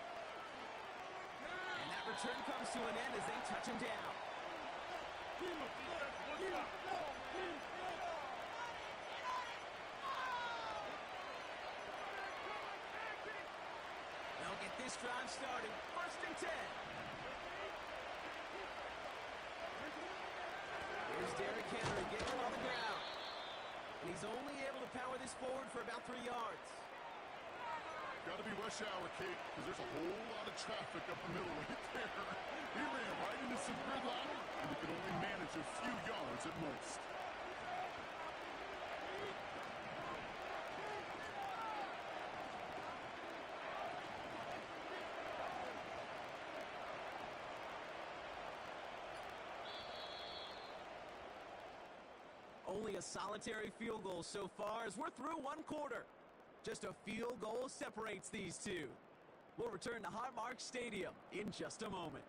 And that return comes to an end as they touch him down. They'll get this drive started. 1st and 10. Here's Derrick Henry getting him on the ground. And he's only able to power this forward for about 3 yards. Got to be rush hour, Kate, because there's a whole lot of traffic up the middle right there. He ran right into some gridlock, and he could only manage a few yards at most. Only a solitary field goal so far as we're through 1 quarter. Just a field goal separates these two. We'll return to Highmark Stadium in just a moment.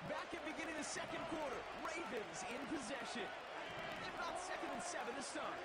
Back at beginning of the 2nd quarter, Ravens in possession. They've got 2nd and 7 to start.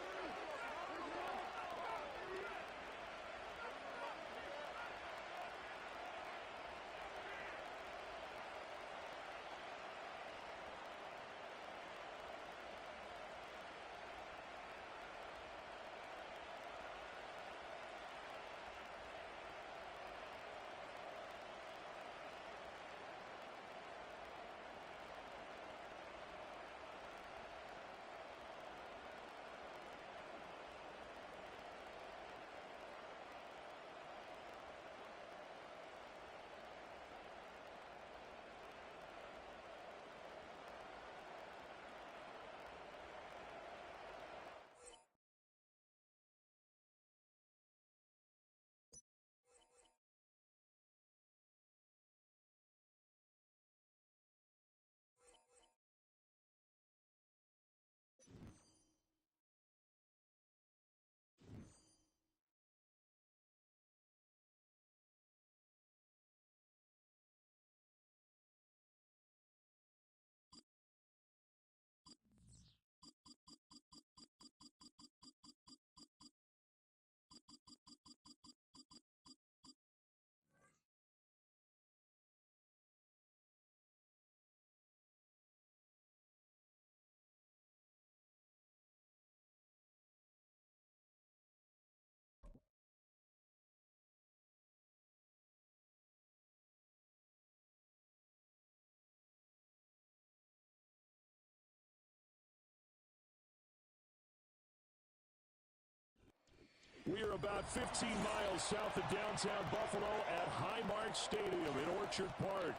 We are about 15 miles south of downtown Buffalo at Highmark Stadium in Orchard Park.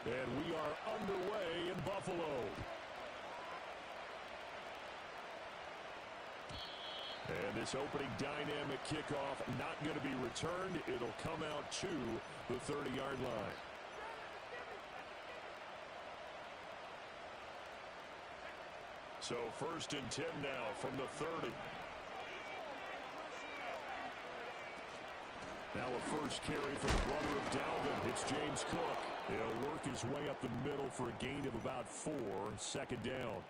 And we are underway in Buffalo. And this opening dynamic kickoff not going to be returned. It'll come out to the 30-yard line. So 1st and 10 now from the 30. Now a first carry for the brother of Dalvin. It's James Cook. He'll work his way up the middle for a gain of about 4. 2nd down.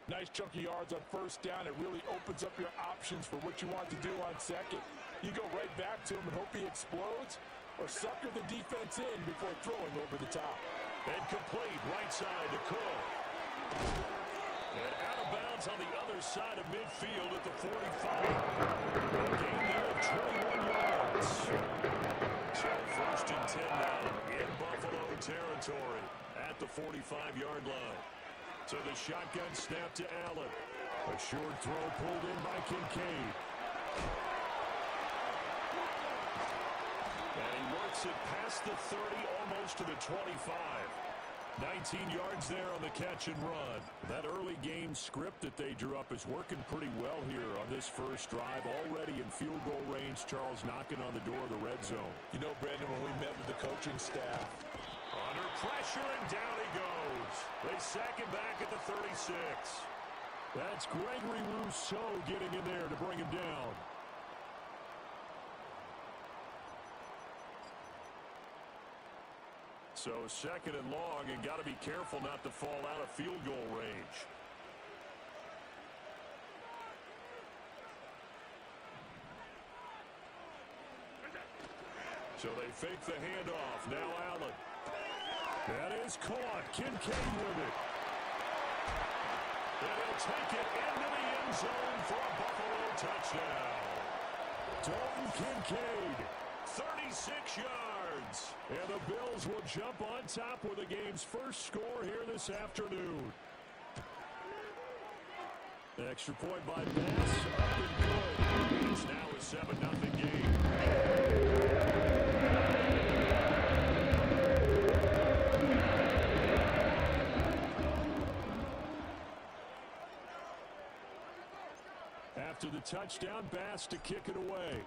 Nice chunk of yards on 1st down. It really opens up your options for what you want to do on 2nd. You go right back to him and hope he explodes, or sucker the defense in before throwing over the top. And complete right side to Cook. And out of bounds on the other side of midfield at the 45. A gain there of 21 yards. So 1st and 10 now in Buffalo territory at the 45-yard line. So the shotgun snap to Allen. A short throw pulled in by Kincaid. And he works it past the 30, almost to the 25. 19 yards there on the catch and run. That early game script that they drew up is working pretty well here on this first drive. Already in field goal range, Charles knocking on the door of the red zone. You know, Brandon, when we met with the coaching staff, under pressure, and down he goes. They sack him back at the 36. That's Gregory Rousseau getting in there to bring him down. So 2nd and long, and got to be careful not to fall out of field goal range. So they fake the handoff. Now Allen. That is caught. Kincaid with it. And he'll take it into the end zone for a Buffalo touchdown. Dalton Kincaid, 36 yards. And the Bills will jump on top with the game's first score here this afternoon. Extra point by Bass. Up and good. It's now a 7-0 game. After the touchdown, Bass to kick it away.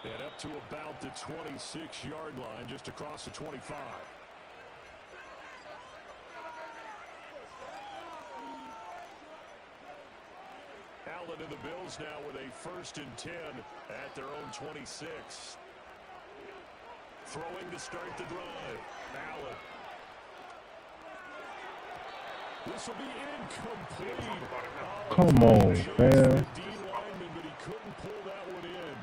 And up to about the 26-yard line, just across the 25. Allen and the Bills now with a 1st and 10 at their own 26. Throwing to start the drive. Allen. This will be incomplete. Come on, man. D-lineman, but he couldn't pull that one in.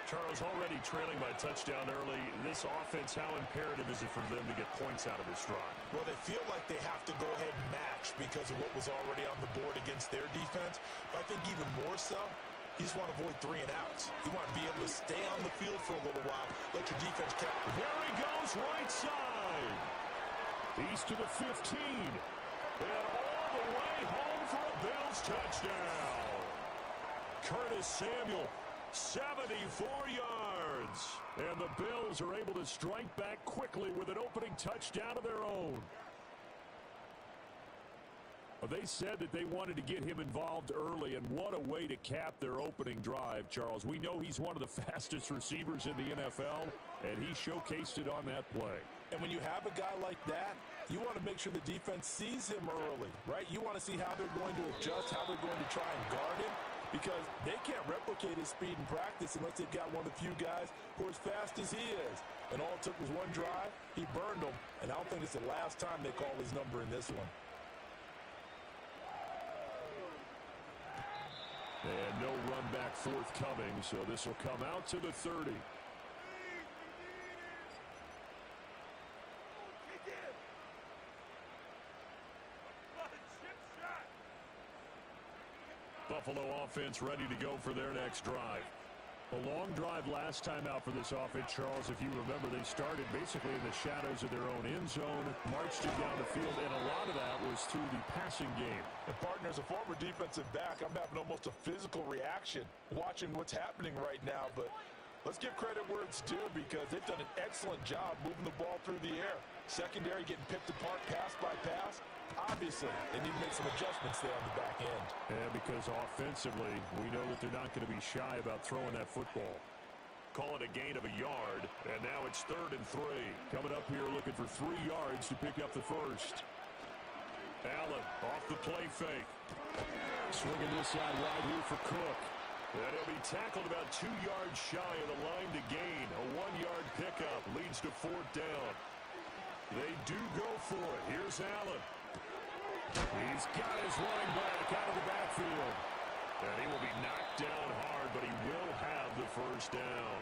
Charles already trailing by a touchdown early. This offense, how imperative is it for them to get points out of this drive? Well, they feel like they have to go ahead and match because of what was already on the board against their defense. But I think even more so, you just want to avoid 3 and outs. You want to be able to stay on the field for a little while. Let your defense catch. There he goes, right side. He's to the 15. And all the way home for a Bills touchdown. Curtis Samuel, 74 yards. And the Bills are able to strike back quickly with an opening touchdown of their own. They said that they wanted to get him involved early, and what a way to cap their opening drive, Charles. We know he's one of the fastest receivers in the NFL, and he showcased it on that play. And when you have a guy like that, you want to make sure the defense sees him early, right? You want to see how they're going to adjust, how they're going to try and guard him, because they can't replicate his speed in practice unless they've got one of the few guys who are as fast as he is. And all it took was one drive. He burned them, and I don't think it's the last time they call his number in this one. And no run back forthcoming, so this will come out to the 30. Buffalo offense ready to go for their next drive. A long drive last time out for this offense, Charles. If you remember, they started basically in the shadows of their own end zone, marched it down the field, and a lot of that was through the passing game. And, partner, as a former defensive back, I'm having almost a physical reaction watching what's happening right now. But let's give credit where it's due because they've done an excellent job moving the ball through the air. Secondary getting picked apart pass by pass. Obviously, they need to make some adjustments there on the back end. Yeah, because offensively, we know that they're not going to be shy about throwing that football. Call it a gain of a yard, and now it's 3rd and 3. Coming up here looking for 3 yards to pick up the first. Allen off the play fake. Swinging this side wide here for Cook. And he'll be tackled about 2 yards shy of the line to gain. A 1-yard pickup leads to 4th down. They do go for it. Here's Allen. He's got his running back out of the backfield. And he will be knocked down hard, but he will have the first down.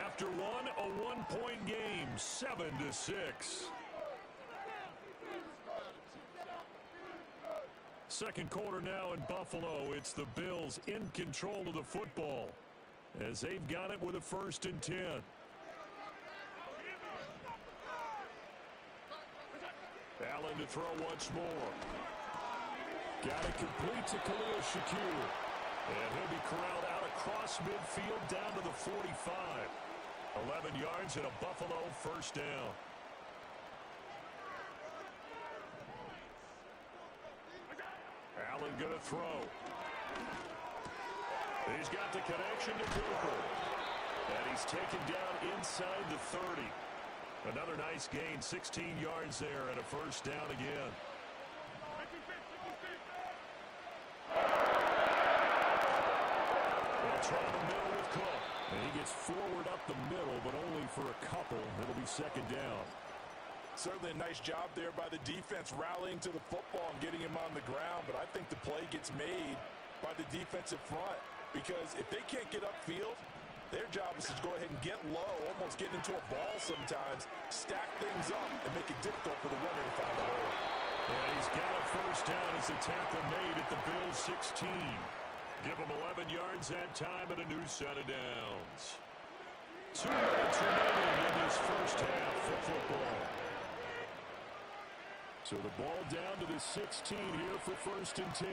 After one, a 1-point game, 7-6. Second quarter now in Buffalo. It's the Bills in control of the football as they've got it with a 1st and 10. Allen to throw once more. Got it complete to Khalil Shakir. And he'll be corralled out across midfield down to the 45. 11 yards and a Buffalo first down. Allen going to throw. He's got the connection to Cooper. And he's taken down inside the 30. Another nice gain, 16 yards there and a first down again. They'll try the middle with Cook. And he gets forward up the middle, but only for a couple. It'll be 2nd down. Certainly a nice job there by the defense rallying to the football and getting him on the ground, but I think the play gets made by the defensive front because if they can't get upfield, their job is to go ahead and get low, almost get into a ball sometimes, stack things up, and make it difficult for the runner to find a hole. And he's got a first down as the tackle made at the Bills' 16. Give him 11 yards that time and a new set of downs. 2 minutes remaining in this first half for football. So the ball down to the 16 here for 1st and 10.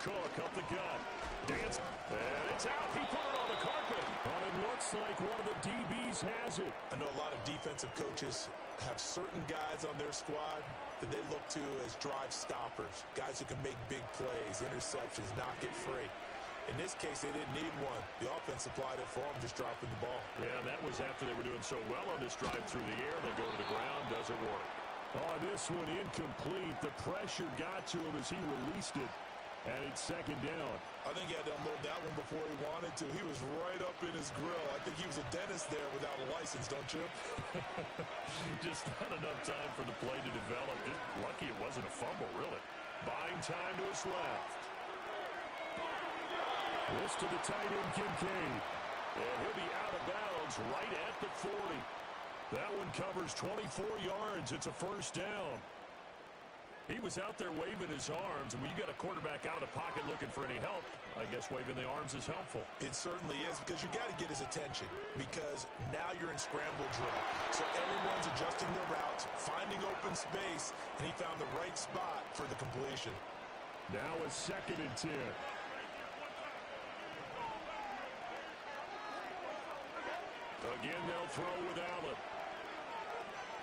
Cook up the gut. Dance. And it's out. He put it on the carpet. But it looks like one of the DBs has it. I know a lot of defensive coaches have certain guys on their squad that they look to as drive stoppers. Guys who can make big plays, interceptions, knock it free. In this case, they didn't need one. The offense supplied it for them, just dropping the ball. Yeah, that was after they were doing so well on this drive through the air. They go to the ground, doesn't work. Oh, this one incomplete. The pressure got to him as he released it. And it's 2nd down. I think he had to unload that one before he wanted to. He was right up in his grill. I think he was a dentist there without a license, don't you? Just not enough time for the play to develop. Just lucky it wasn't a fumble, really. Buying time to his left. This to the tight end, Kincaid. And he'll be out of bounds right at the 40. That one covers 24 yards. It's a first down. He was out there waving his arms, and when you got a quarterback out of the pocket looking for any help, I guess waving the arms is helpful. It certainly is, because you got to get his attention, because now you're in scramble drill. So everyone's adjusting their routes, finding open space, and he found the right spot for the completion. Now a 2nd and 10. Again, they'll throw with Allen.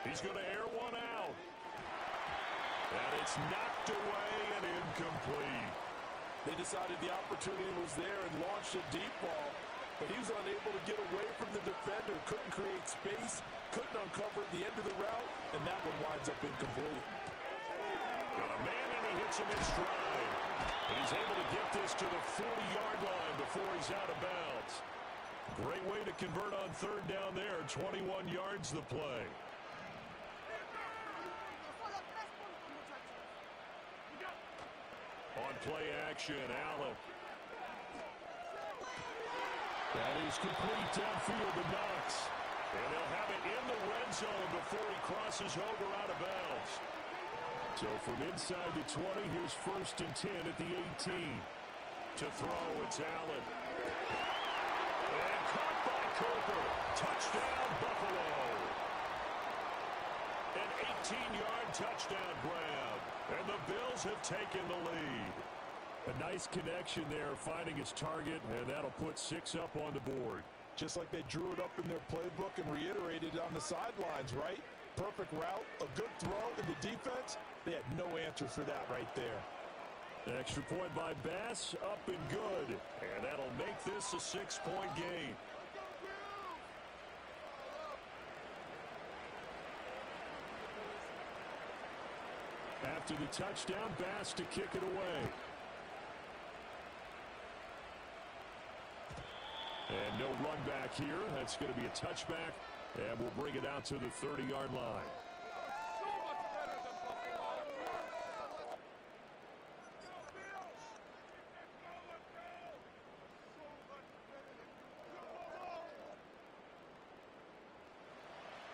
He's going to air one out. And it's knocked away and incomplete. They decided the opportunity was there and launched a deep ball, but he was unable to get away from the defender, couldn't create space, couldn't uncover at the end of the route, and that one winds up incomplete. Got a man and he hits him in stride. And he's able to get this to the 40-yard line before he's out of bounds. Great way to convert on 3rd down there. 21 yards the play. On play action, Allen. That is complete downfield to Knox. And they'll have it in the red zone before he crosses over out of bounds. So from inside the 20, here's 1st and 10 at the 18. To throw, it's Allen. And caught by Cooper. Touchdown, Buffalo. An 18-yard touchdown grab. And the Bills have taken the lead. A nice connection there, finding his target, and that'll put 6 up on the board. Just like they drew it up in their playbook and reiterated on the sidelines, right? Perfect route, a good throw, and the defense, they had no answer for that right there. An extra point by Bass, up and good. And that'll make this a 6-point game. After the touchdown, Bass to kick it away. And no run back here. That's going to be a touchback. And we'll bring it out to the 30-yard line.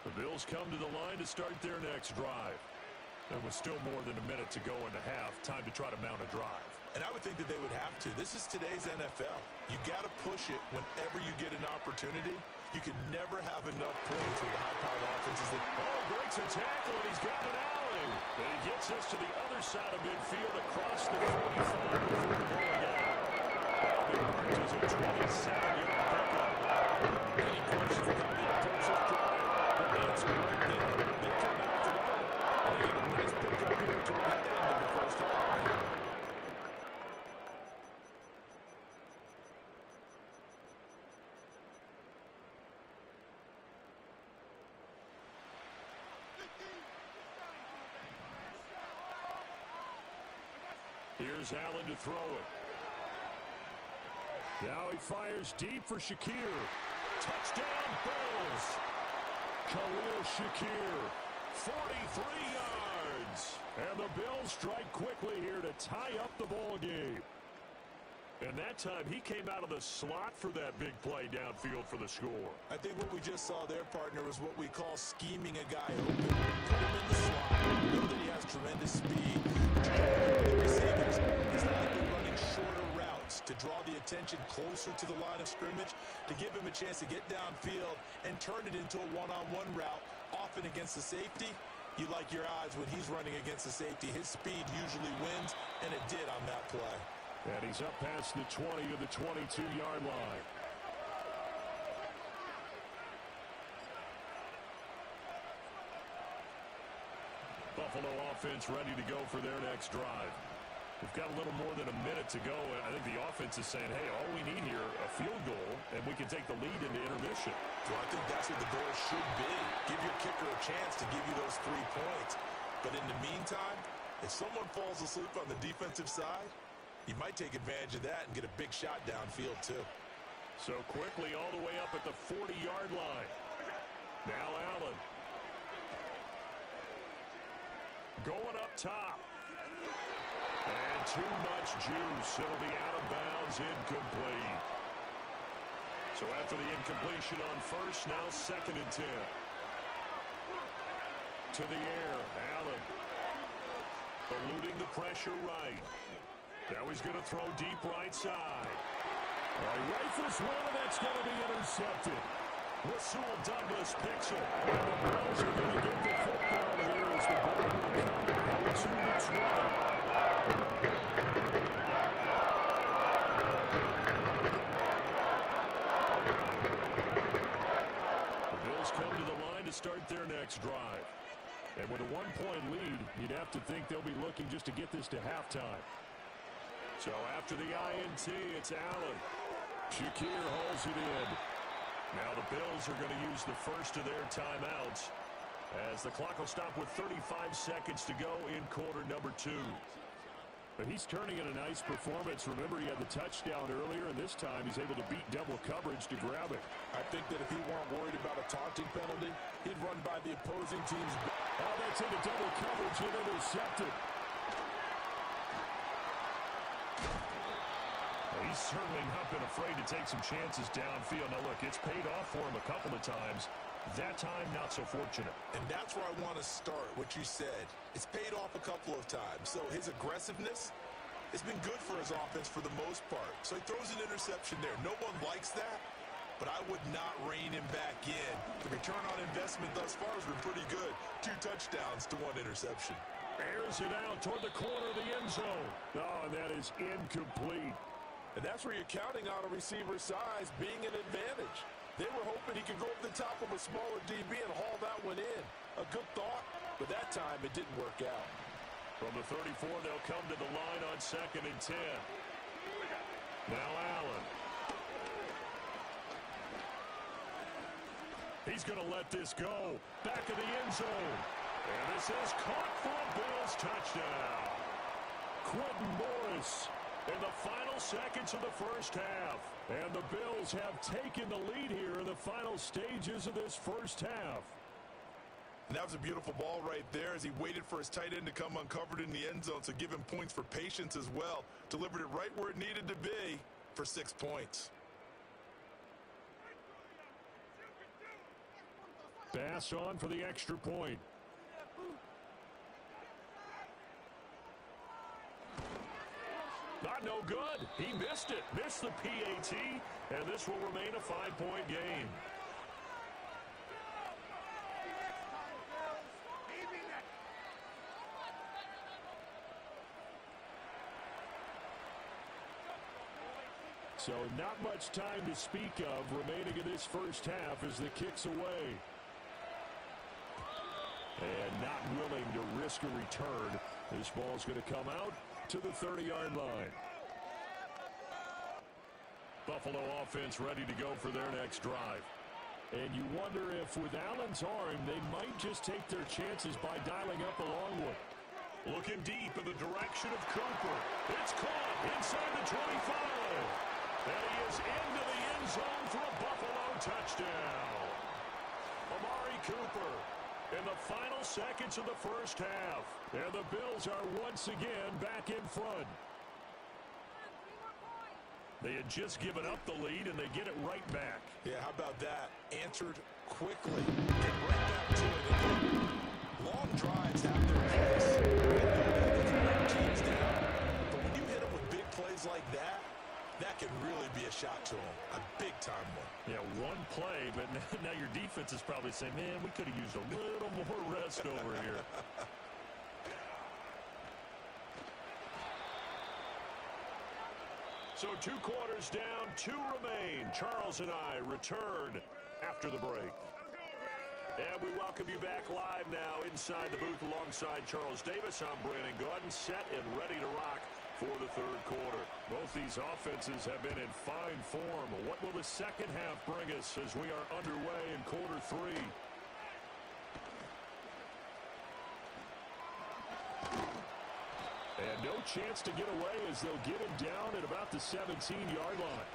The Bills come to the line to start their next drive. There was still more than a minute to go in the half. Time to try to mount a drive. And I would think that they would have to. This is today's NFL. You got to push it whenever you get an opportunity. You can never have enough points with high-powered offenses. Breaks a tackle, and he's got an alley. And he gets us to the other side of midfield across the 45 before the ball again. Alvin punches a 27-yard pickup. Any questions about the offensive drive? The answer right there. They come out to run. And they get a nice pickup here toward the end of the first half. Here's Allen to throw it. Now he fires deep for Shakir. Touchdown, Bills. Khalil Shakir, 43 yards. And the Bills strike quickly here to tie up the ball game. And that time he came out of the slot for that big play downfield for the score. I think what we just saw there, partner, is what we call scheming a guy open. Put him in the slot. We know that he has tremendous speed. Receivers, he's likely running shorter routes to draw the attention closer to the line of scrimmage, to give him a chance to get downfield and turn it into a one-on-one route, often against the safety. You like your odds when he's running against the safety. His speed usually wins, and it did on that play. And he's up past the 20 to the 22-yard line. Buffalo offense ready to go for their next drive. We've got a little more than a minute to go. I think the offense is saying, hey, all we need here, a field goal, and we can take the lead into intermission. Well, I think that's what the goal should be. Give your kicker a chance to give you those 3 points. But in the meantime, if someone falls asleep on the defensive side, you might take advantage of that and get a big shot downfield, too. So quickly all the way up at the 40-yard line. Now Allen. Going up top. And too much juice. It'll be out of bounds, incomplete. So after the incompletion on first, now 2nd and 10. To the air, Allen. Eluding the pressure right. Now he's going to throw deep right side. He rifles one, and that's going to be intercepted. Rasul Douglas picks it. And the Bills are going to get the football here as the ball will come out to the 20. The Bills come to the line to start their next drive. And with a 1-point lead, you'd have to think they'll be looking just to get this to halftime. So after the INT, it's Allen. Shakir holds it in. Now the Bills are going to use the first of their timeouts as the clock will stop with 35 seconds to go in quarter number 2. But he's turning in a nice performance. Remember, he had the touchdown earlier, and this time he's able to beat double coverage to grab it. I think that if he weren't worried about a taunting penalty, he'd run by the opposing team's... Oh, that's into double coverage and intercepted. He's certainly not been afraid to take some chances downfield. Now, look, it's paid off for him a couple of times. That time, not so fortunate. And that's where I want to start, what you said. It's paid off a couple of times. So his aggressiveness, it's been good for his offense for the most part. So he throws an interception there. No one likes that, but I would not rein him back in. The return on investment thus far has been pretty good. 2 touchdowns to 1 interception. Airs it out toward the corner of the end zone. Oh, and that is incomplete. And that's where you're counting on a receiver's size being an advantage. They were hoping he could go over the top of a smaller DB and haul that one in. A good thought, but that time it didn't work out. From the 34, they'll come to the line on 2nd and 10. Now Allen. He's going to let this go. Back of the end zone. And this is caught for a Bills touchdown. Quentin Morris in the final seconds of the first half. And the Bills have taken the lead here in the final stages of this first half. And that was a beautiful ball right there as he waited for his tight end to come uncovered in the end zone. So give him points for patience as well. Delivered it right where it needed to be for 6 points. Pass on for the extra point. Not no good. He missed it. Missed the PAT. And this will remain a 5-point game. So not much time to speak of remaining in this first half as the kick's away. And not willing to risk a return. This ball's going to come out to the 30-yard line. Buffalo offense ready to go for their next drive. And you wonder if with Allen's arm, they might just take their chances by dialing up a long one. Looking deep in the direction of Cooper. It's caught inside the 25. And he is into the end zone for a Buffalo touchdown. Amari Cooper in the final seconds of the first half. And the Bills are once again back in front. They had just given up the lead, and they get it right back. Yeah, how about that? Answered quickly. Get right back to it. Long drives have their place. Teams down. But when you hit them with big plays like that, that can really be a shot to them. A big-time one. Yeah, one play, but now your defense is probably saying, man, we could have used a little more rest over here. So 2 quarters down, 2 remain. Charles and I return after the break. And we welcome you back live now inside the booth alongside Charles Davis. I'm Brandon Gordon, set and ready to rock for the 3rd quarter. Both these offenses have been in fine form. What will the second half bring us as we are underway in quarter 3? And no chance to get away as they'll get him down at about the 17-yard line.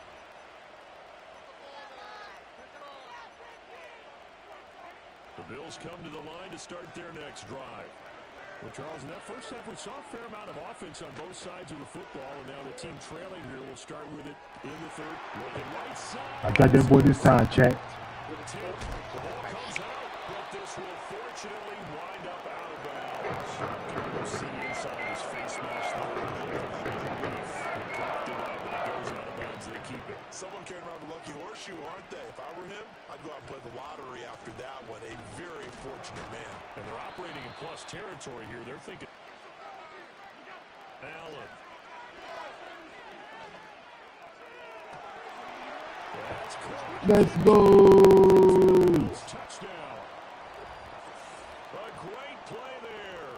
The Bills come to the line to start their next drive. Well, Charles, in that first half, we saw a fair amount of offense on both sides of the football, and now the team trailing here will start with it in the 3rd. Looking right side. I got that boy this time, chat. With a tip, the ball comes out, but this will fortunately wind up out of bounds. We'll see inside his face mask there. He coughed it up, and it goes out of bounds. They keep it. Someone carrying around a lucky horseshoe, aren't they? If I were him, I'd go out and play the lottery after that one. A very fortunate man. And they're operating in plus territory here. They're thinking. Allen. Let's go. Touchdown. A great play there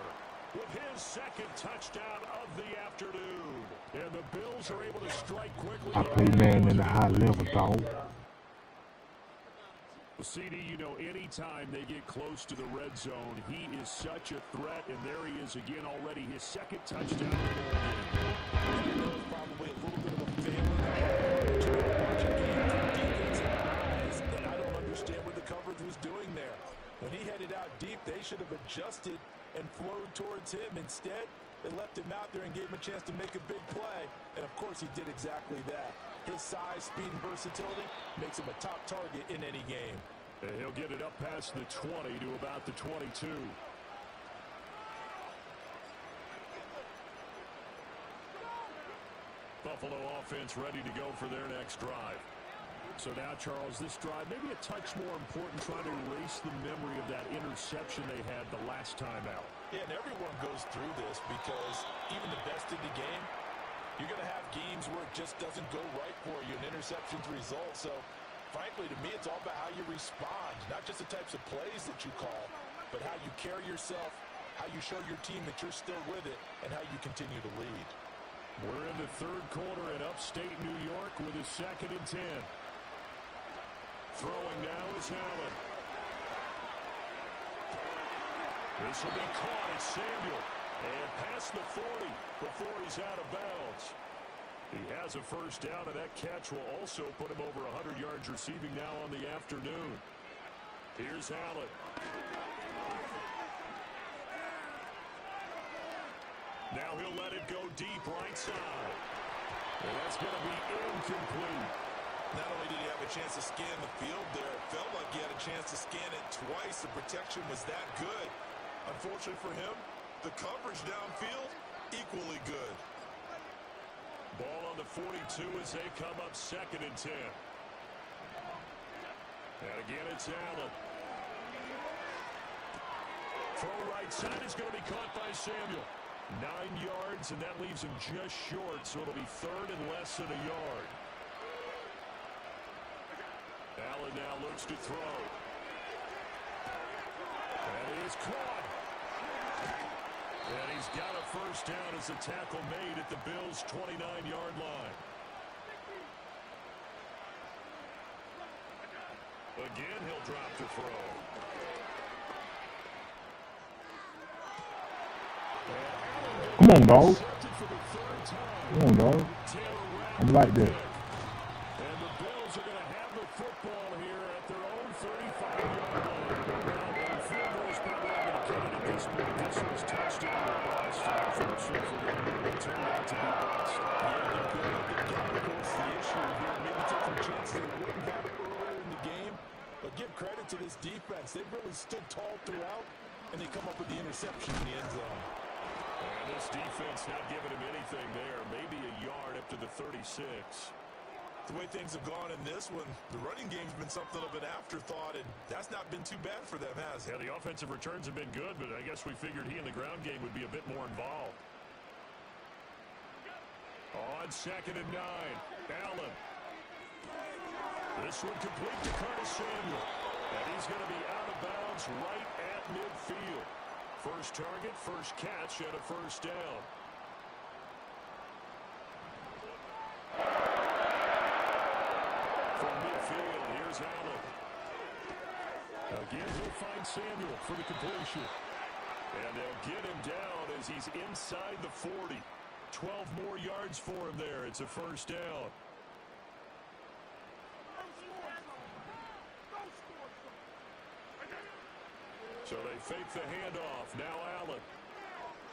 with his 2nd touchdown of the afternoon. And the Bills are able to strike quickly. I play man in the high level, dog. Well, CD, you know, anytime they get close to the red zone, he is such a threat. And there he is again already, his 2nd touchdown. Probably a little bit of a family. And I don't understand what the coverage was doing there. When he headed out deep, they should have adjusted and flowed towards him. Instead, they left him out there and gave him a chance to make a big play. And, of course, he did exactly that. His size, speed, and versatility makes him a top target in any game. And he'll get it up past the 20 to about the 22. Buffalo offense ready to go for their next drive. So now, Charles, this drive maybe a touch more important, trying to erase the memory of that interception they had the last time out. Yeah, and everyone goes through this because even the best in the game, you're going to have games where it just doesn't go right for you, and interceptions result. So, frankly, to me, it's all about how you respond, not just the types of plays that you call, but how you carry yourself, how you show your team that you're still with it, and how you continue to lead. We're in the third quarter in upstate New York with a 2nd and 10. Throwing now is Allen. This will be caught at Samuel. And past the 40 before he's out of bounds. He has a first down, and that catch will also put him over 100 yards receiving now on the afternoon. Here's Allen. Now he'll let it go deep right side. And that's going to be incomplete. Not only did he have a chance to scan the field there, it felt like he had a chance to scan it twice. The protection was that good. Unfortunately for him, the coverage downfield, equally good. Ball on the 42 as they come up 2nd and 10. And again, it's Allen. Throw right side is going to be caught by Samuel. 9 yards, and that leaves him just short, so it'll be 3rd and less than a yard. Allen now looks to throw. And he is caught. And he's got a first down as the tackle made at the Bills' 29-yard line. Again, he'll drop to throw. Come on, dog. Come on, dog. I'm like that. And the Bills are going to have the football here at their own 35-yard line. Now, the field goal is probably going to cut it at this point. This was touchdown or bust. Unfortunately for them, it turned out to be bust. Yeah, they're good at the game. Of course, the issue here, maybe took some chances they wouldn't have earlier in the game. But give credit to this defense. They've really stood tall throughout, and they come up with the interception in the end zone. And this defense not giving him anything there. Maybe a yard up to the 36. The way things have gone in this one, the running game's been something of an afterthought, and that's not been too bad for them, has it? Yeah, the offensive returns have been good, but I guess we figured he in the ground game would be a bit more involved. On 2nd and 9, Allen. This one complete to Curtis Samuel. And he's going to be out of bounds right at midfield. First target, first catch, and a first down. From midfield, here's Allen. Again, he'll find Samuel for the completion. And they'll get him down as he's inside the 40. 12 more yards for him there. It's a first down. So they fake the handoff. Now Allen.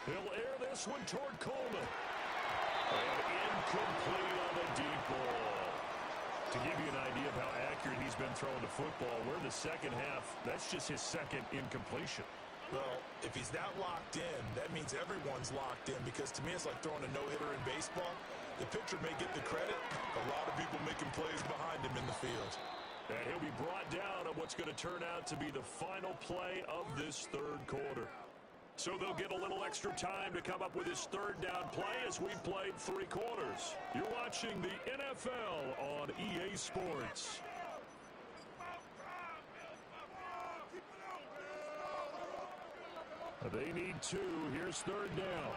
He'll air this one toward Coleman. And incomplete on the deep ball. To give you an idea of how accurate he's been throwing the football, we're in the second half. That's just his second incompletion. Well, if he's that locked in, that means everyone's locked in, because to me it's like throwing a no-hitter in baseball. The pitcher may get the credit. A lot of people making plays behind him in the field. And he'll be brought down on what's going to turn out to be the final play of this third quarter. So they'll get a little extra time to come up with his third down play as we played 3 quarters. You're watching the NFL on EA Sports. They need 2. Here's third down.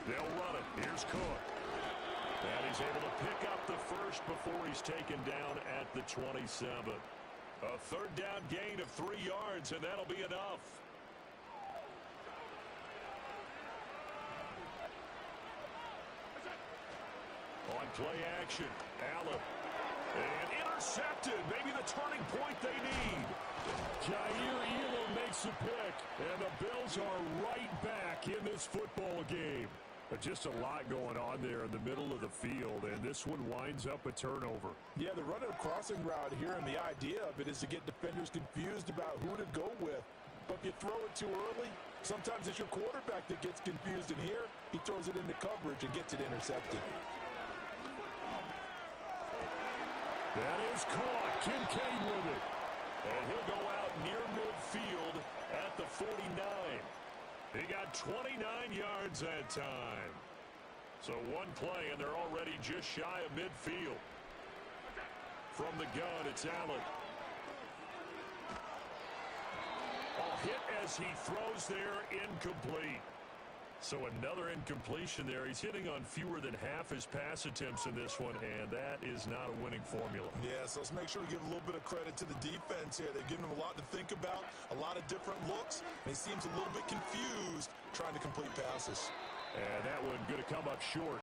They'll run it. Here's Cook. And he's able to pick up the first before he's taken down at the 27. A third down gain of 3 yards, and that'll be enough. On play action, Allen. And intercepted. Maybe the turning point they need. Jair Elam makes a pick, and the Bills are right back in this football game. But just a lot going on there in the middle of the field, and this one winds up a turnover. Yeah, they're running a crossing route here, and the idea of it is to get defenders confused about who to go with. But if you throw it too early, sometimes it's your quarterback that gets confused, and here he throws it into coverage and gets it intercepted. That is caught. Kincaid with it. And he'll go out near midfield at the 49. He got 29 yards that time. So one play, and they're already just shy of midfield. From the gun, it's Allen. A hit as he throws there, incomplete. So another incompletion there. He's hitting on fewer than half his pass attempts in this one, and that is not a winning formula. Yeah, so let's make sure we give a little bit of credit to the defense here. They've given him a lot to think about, a lot of different looks, and he seems a little bit confused trying to complete passes. And that one going to come up short.